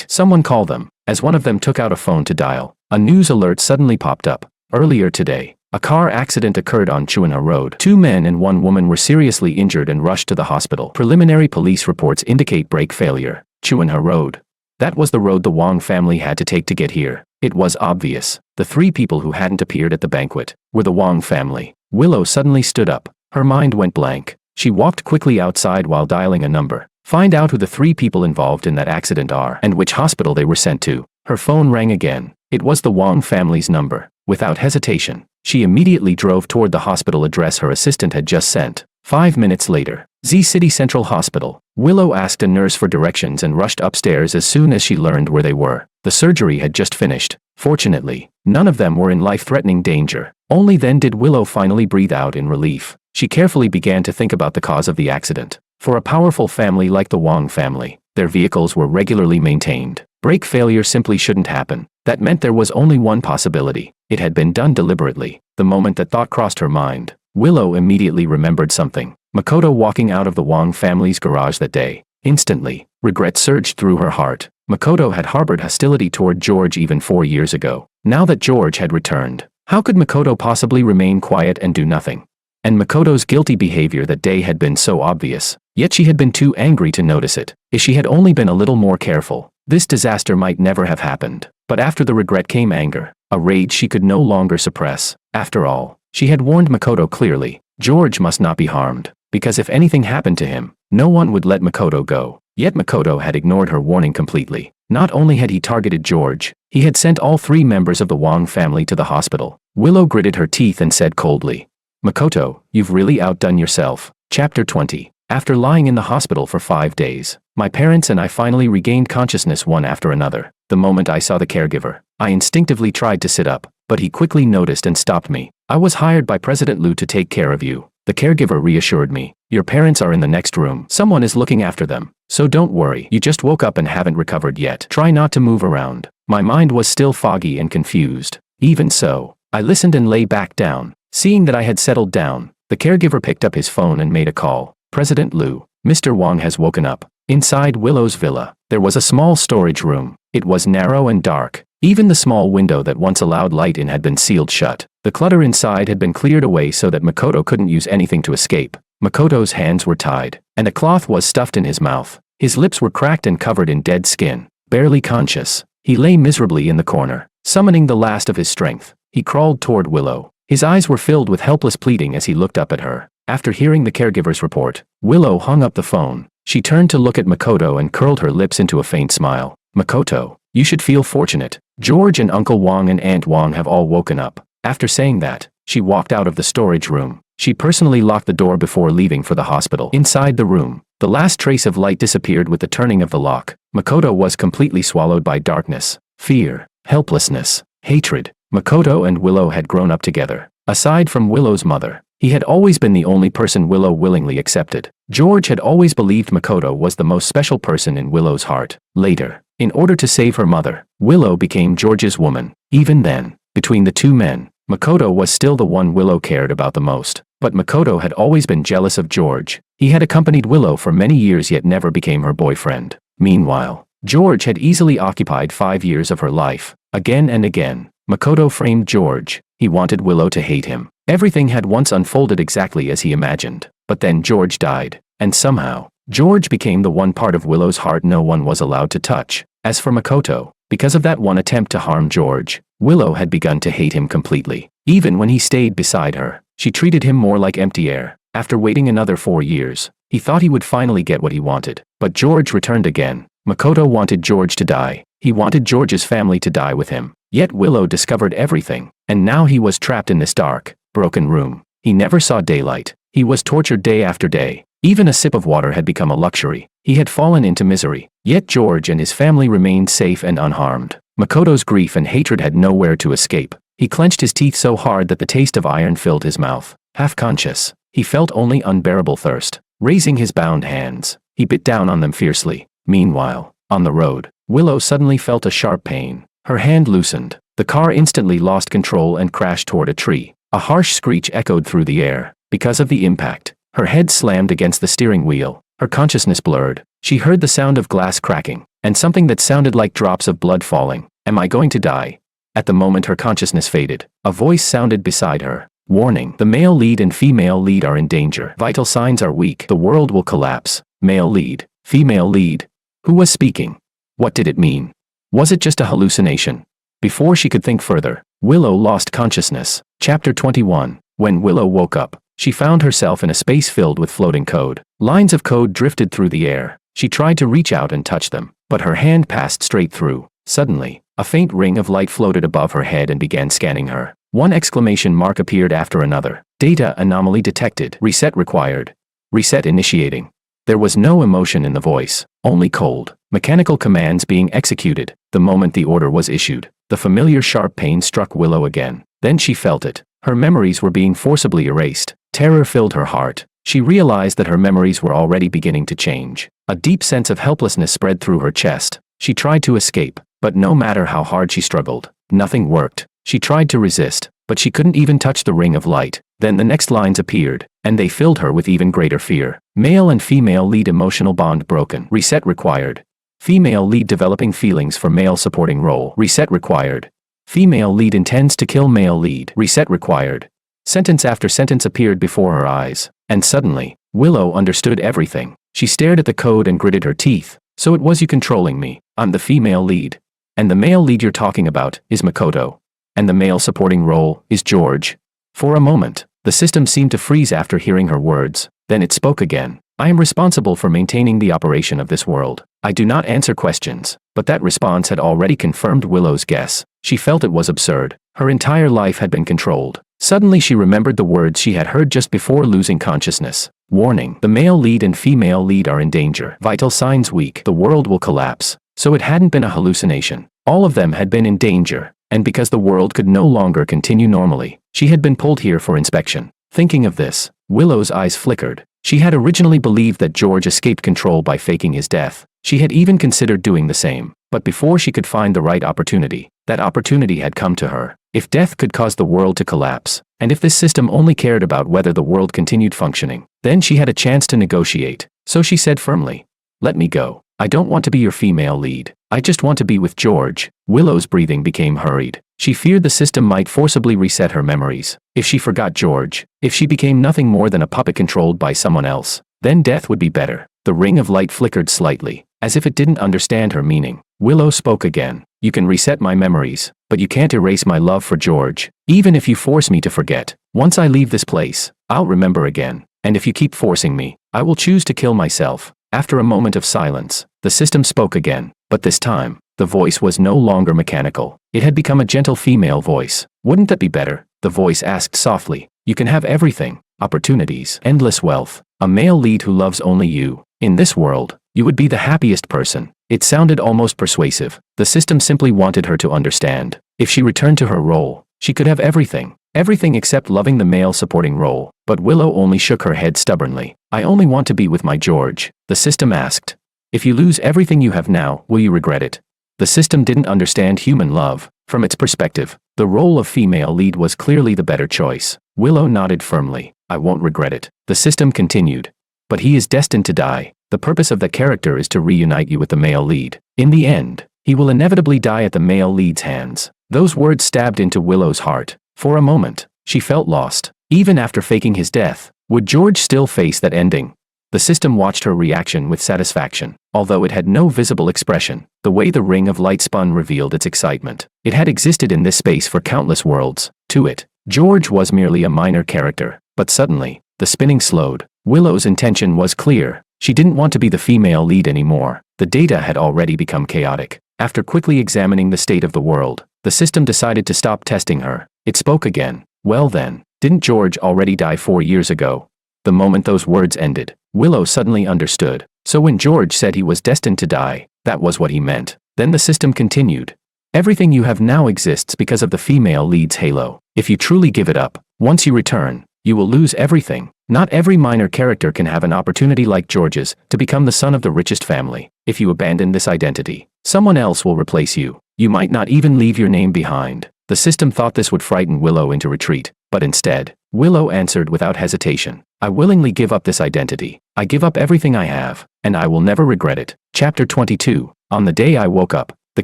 Someone call them. As one of them took out a phone to dial, a news alert suddenly popped up. Earlier today, a car accident occurred on Chuanha Road. 2 men and 1 woman were seriously injured and rushed to the hospital. Preliminary police reports indicate brake failure. Chuanha Road. That was the road the Wong family had to take to get here. It was obvious. The 3 people who hadn't appeared at the banquet were the Wong family. Willow suddenly stood up. Her mind went blank. She walked quickly outside while dialing a number. Find out who the 3 people involved in that accident are and which hospital they were sent to. Her phone rang again. It was the Wong family's number. Without hesitation, she immediately drove toward the hospital address her assistant had just sent. 5 minutes later, Z City Central Hospital. Willow asked a nurse for directions and rushed upstairs as soon as she learned where they were. The surgery had just finished. Fortunately, none of them were in life-threatening danger. Only then did Willow finally breathe out in relief. She carefully began to think about the cause of the accident. For a powerful family like the Wong family, their vehicles were regularly maintained. Brake failure simply shouldn't happen. That meant there was only one possibility. It had been done deliberately. The moment that thought crossed her mind, Willow immediately remembered something. Makoto walking out of the Wong family's garage that day. Instantly, regret surged through her heart. Makoto had harbored hostility toward George even 4 years ago. Now that George had returned, how could Makoto possibly remain quiet and do nothing? And Makoto's guilty behavior that day had been so obvious, yet she had been too angry to notice it. If she had only been a little more careful, this disaster might never have happened. But after the regret came anger, a rage she could no longer suppress. After all, she had warned Makoto clearly. George must not be harmed, because if anything happened to him, no one would let Makoto go. Yet Makoto had ignored her warning completely. Not only had he targeted George, he had sent all 3 members of the Wong family to the hospital. Willow gritted her teeth and said coldly, "Makoto, you've really outdone yourself." Chapter 20. After lying in the hospital for 5 days, my parents and I finally regained consciousness one after another. The moment I saw the caregiver, I instinctively tried to sit up, but he quickly noticed and stopped me. "I was hired by President Liu to take care of you," the caregiver reassured me. "Your parents are in the next room. Someone is looking after them. So don't worry, you just woke up and haven't recovered yet. Try not to move around." My mind was still foggy and confused. Even so, I listened and lay back down. Seeing that I had settled down, the caregiver picked up his phone and made a call. "President Liu, Mr. Wong has woken up." Inside Willow's villa, there was a small storage room. It was narrow and dark. Even the small window that once allowed light in had been sealed shut. The clutter inside had been cleared away so that Makoto couldn't use anything to escape. Makoto's hands were tied, and a cloth was stuffed in his mouth. His lips were cracked and covered in dead skin. Barely conscious, he lay miserably in the corner. Summoning the last of his strength, he crawled toward Willow. His eyes were filled with helpless pleading as he looked up at her. After hearing the caregiver's report, Willow hung up the phone. She turned to look at Makoto and curled her lips into a faint smile. "Makoto, you should feel fortunate. George and Uncle Wong and Aunt Wong have all woken up." After saying that, she walked out of the storage room. She personally locked the door before leaving for the hospital. Inside the room, the last trace of light disappeared with the turning of the lock. Makoto was completely swallowed by darkness, fear, helplessness, hatred. Makoto and Willow had grown up together. Aside from Willow's mother, he had always been the only person Willow willingly accepted. George had always believed Makoto was the most special person in Willow's heart. Later, in order to save her mother, Willow became George's woman. Even then, between the 2 men, Makoto was still the one Willow cared about the most. But Makoto had always been jealous of George. He had accompanied Willow for many years yet never became her boyfriend. Meanwhile, George had easily occupied 5 years of her life. Again and again, Makoto framed George. He wanted Willow to hate him. Everything had once unfolded exactly as he imagined. But then George died. And somehow, George became the one part of Willow's heart no one was allowed to touch. As for Makoto, because of that one attempt to harm George, Willow had begun to hate him completely. Even when he stayed beside her, she treated him more like empty air. After waiting another 4 years, he thought he would finally get what he wanted. But George returned again. Makoto wanted George to die. He wanted George's family to die with him. Yet Willow discovered everything, and now he was trapped in this dark, broken room. He never saw daylight. He was tortured day after day. Even a sip of water had become a luxury. He had fallen into misery. Yet George and his family remained safe and unharmed. Makoto's grief and hatred had nowhere to escape. He clenched his teeth so hard that the taste of iron filled his mouth. Half conscious, he felt only unbearable thirst. Raising his bound hands, he bit down on them fiercely. Meanwhile, on the road, Willow suddenly felt a sharp pain. Her hand loosened. The car instantly lost control and crashed toward a tree. A harsh screech echoed through the air. Because of the impact, her head slammed against the steering wheel. Her consciousness blurred. She heard the sound of glass cracking, and something that sounded like drops of blood falling. Am I going to die? At the moment her consciousness faded, a voice sounded beside her. Warning, the male lead and female lead are in danger. Vital signs are weak. The world will collapse. Male lead, female lead. Who was speaking? What did it mean? Was it just a hallucination? Before she could think further, Willow lost consciousness. Chapter 21. When Willow woke up, she found herself in a space filled with floating code. Lines of code drifted through the air. She tried to reach out and touch them, but her hand passed straight through. Suddenly, a faint ring of light floated above her head and began scanning her. One exclamation mark appeared after another. Data anomaly detected. Reset required. Reset initiating. There was no emotion in the voice, only cold, mechanical commands being executed. The moment the order was issued, the familiar sharp pain struck Willow again. Then she felt it. Her memories were being forcibly erased. Terror filled her heart. She realized that her memories were already beginning to change. A deep sense of helplessness spread through her chest. She tried to escape, but no matter how hard she struggled, nothing worked. She tried to resist, but she couldn't even touch the ring of light. Then the next lines appeared, and they filled her with even greater fear. Male and female lead emotional bond broken. Reset required. Female lead developing feelings for male supporting role. Reset required. Female lead intends to kill male lead. Reset required. Sentence after sentence appeared before her eyes, and suddenly, Willow understood everything. She stared at the code and gritted her teeth. So it was you controlling me. I'm the female lead. And the male lead you're talking about is Makoto. And the male supporting role is George. For a moment, the system seemed to freeze after hearing her words. Then it spoke again. I am responsible for maintaining the operation of this world. I do not answer questions. But that response had already confirmed Willow's guess. She felt it was absurd. Her entire life had been controlled. Suddenly she remembered the words she had heard just before losing consciousness. Warning, the male lead and female lead are in danger. Vital signs weak. The world will collapse. So it hadn't been a hallucination. All of them had been in danger. And because the world could no longer continue normally, she had been pulled here for inspection. Thinking of this, Willow's eyes flickered. She had originally believed that George escaped control by faking his death. She had even considered doing the same. But before she could find the right opportunity, that opportunity had come to her. If death could cause the world to collapse, and if this system only cared about whether the world continued functioning, then she had a chance to negotiate. So she said firmly, "Let me go. I don't want to be your female lead. I just want to be with George." Willow's breathing became hurried. She feared the system might forcibly reset her memories. If she forgot George, if she became nothing more than a puppet controlled by someone else, then death would be better. The ring of light flickered slightly, as if it didn't understand her meaning. Willow spoke again. "You can reset my memories, but you can't erase my love for George. Even if you force me to forget, once I leave this place, I'll remember again. And if you keep forcing me, I will choose to kill myself." After a moment of silence, the system spoke again, but this time, the voice was no longer mechanical. It had become a gentle female voice. "Wouldn't that be better?" The voice asked softly. "You can have everything, opportunities, endless wealth, a male lead who loves only you. In this world, you would be the happiest person." It sounded almost persuasive. The system simply wanted her to understand. If she returned to her role, she could have everything. Everything except loving the male supporting role. But Willow only shook her head stubbornly. "I only want to be with my George." The system asked, "If you lose everything you have now, will you regret it?" The system didn't understand human love. From its perspective, the role of female lead was clearly the better choice. Willow nodded firmly. "I won't regret it." The system continued. "But he is destined to die. The purpose of the character is to reunite you with the male lead. In the end, he will inevitably die at the male lead's hands." Those words stabbed into Willow's heart. For a moment, she felt lost. Even after faking his death, would George still face that ending? The system watched her reaction with satisfaction. Although it had no visible expression, the way the ring of light spun revealed its excitement. It had existed in this space for countless worlds. To it, George was merely a minor character. But suddenly, the spinning slowed. Willow's intention was clear. She didn't want to be the female lead anymore. The data had already become chaotic. After quickly examining the state of the world, the system decided to stop testing her. It spoke again. "Well then, didn't George already die 4 years ago?" The moment those words ended, Willow suddenly understood. So when George said he was destined to die, that was what he meant. Then the system continued. "Everything you have now exists because of the female lead's halo. If you truly give it up, once you return, you will lose everything. Not every minor character can have an opportunity like George's to become the son of the richest family. If you abandon this identity, someone else will replace you. You might not even leave your name behind. The system thought this would frighten Willow into retreat, but instead, Willow answered without hesitation. I willingly give up this identity. I give up everything I have, and I will never regret it. Chapter 22. On the day I woke up, the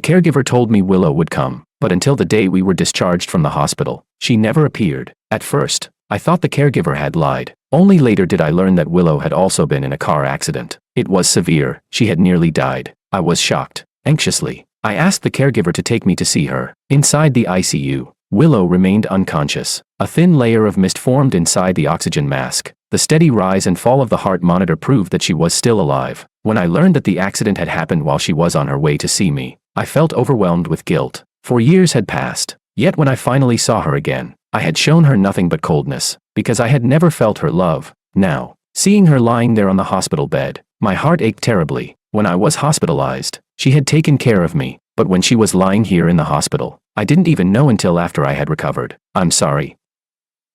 caregiver told me Willow would come, but until the day we were discharged from the hospital, she never appeared. At first, I thought the caregiver had lied. Only later did I learn that Willow had also been in a car accident. It was severe. She had nearly died. I was shocked. Anxiously, I asked the caregiver to take me to see her. Inside the ICU, Willow remained unconscious. A thin layer of mist formed inside the oxygen mask. The steady rise and fall of the heart monitor proved that she was still alive. When I learned that the accident had happened while she was on her way to see me, I felt overwhelmed with guilt. 4 years had passed. Yet when I finally saw her again, I had shown her nothing but coldness, because I had never felt her love. Now, seeing her lying there on the hospital bed, my heart ached terribly. When I was hospitalized, she had taken care of me, but when she was lying here in the hospital, I didn't even know until after I had recovered. I'm sorry.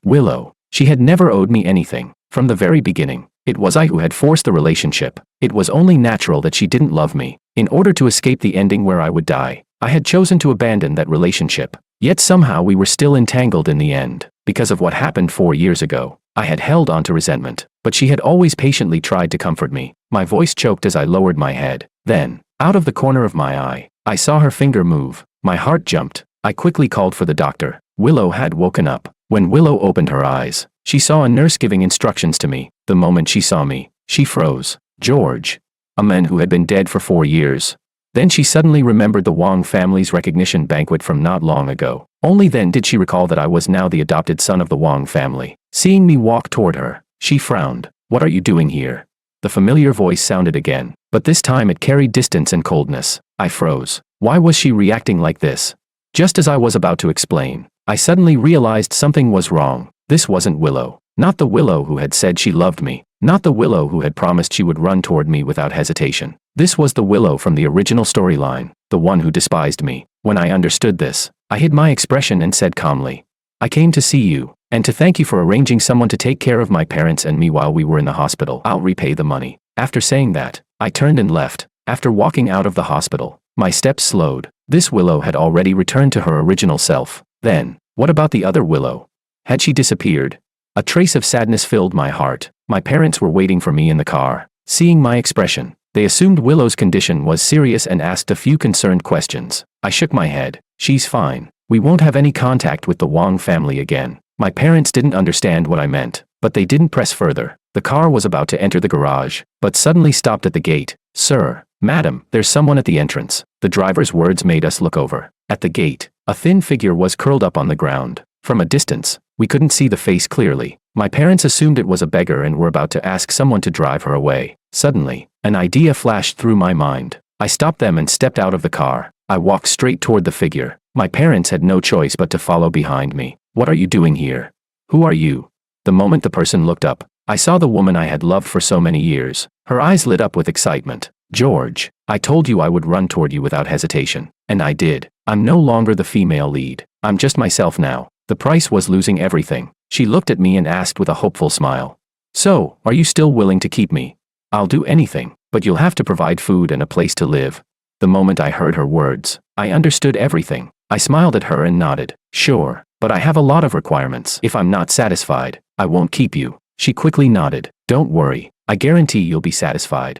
Willow. She had never owed me anything. From the very beginning, it was I who had forced the relationship. It was only natural that she didn't love me. In order to escape the ending where I would die, I had chosen to abandon that relationship. Yet somehow we were still entangled in the end. Because of what happened 4 years ago, I had held on to resentment, but she had always patiently tried to comfort me. My voice choked as I lowered my head. Then, out of the corner of my eye, I saw her finger move. My heart jumped. I quickly called for the doctor. Willow had woken up. When Willow opened her eyes, she saw a nurse giving instructions to me. The moment she saw me, she froze. George. A man who had been dead for 4 years. Then she suddenly remembered the Wong family's recognition banquet from not long ago. Only then did she recall that I was now the adopted son of the Wong family. Seeing me walk toward her, she frowned. What are you doing here? The familiar voice sounded again, but this time it carried distance and coldness. I froze. Why was she reacting like this? Just as I was about to explain, I suddenly realized something was wrong. This wasn't Willow. Not the Willow who had said she loved me. Not the Willow who had promised she would run toward me without hesitation. This was the Willow from the original storyline, the one who despised me. When I understood this, I hid my expression and said calmly, I came to see you, and to thank you for arranging someone to take care of my parents and me while we were in the hospital. I'll repay the money. After saying that, I turned and left. After walking out of the hospital, my steps slowed. This Willow had already returned to her original self. Then, what about the other Willow? Had she disappeared? A trace of sadness filled my heart. My parents were waiting for me in the car. Seeing my expression, they assumed Willow's condition was serious and asked a few concerned questions. I shook my head. She's fine. We won't have any contact with the Wong family again. My parents didn't understand what I meant, but they didn't press further. The car was about to enter the garage, but suddenly stopped at the gate. Sir, madam, there's someone at the entrance. The driver's words made us look over. At the gate, a thin figure was curled up on the ground. From a distance, we couldn't see the face clearly. My parents assumed it was a beggar and were about to ask someone to drive her away. Suddenly, an idea flashed through my mind. I stopped them and stepped out of the car. I walked straight toward the figure. My parents had no choice but to follow behind me. What are you doing here? Who are you? The moment the person looked up, I saw the woman I had loved for so many years. Her eyes lit up with excitement. George, I told you I would run toward you without hesitation. And I did. I'm no longer the female lead. I'm just myself now. The price was losing everything. She looked at me and asked with a hopeful smile. So, are you still willing to keep me? I'll do anything, but you'll have to provide food and a place to live. The moment I heard her words, I understood everything. I smiled at her and nodded. Sure, but I have a lot of requirements. If I'm not satisfied, I won't keep you. She quickly nodded. Don't worry, I guarantee you'll be satisfied.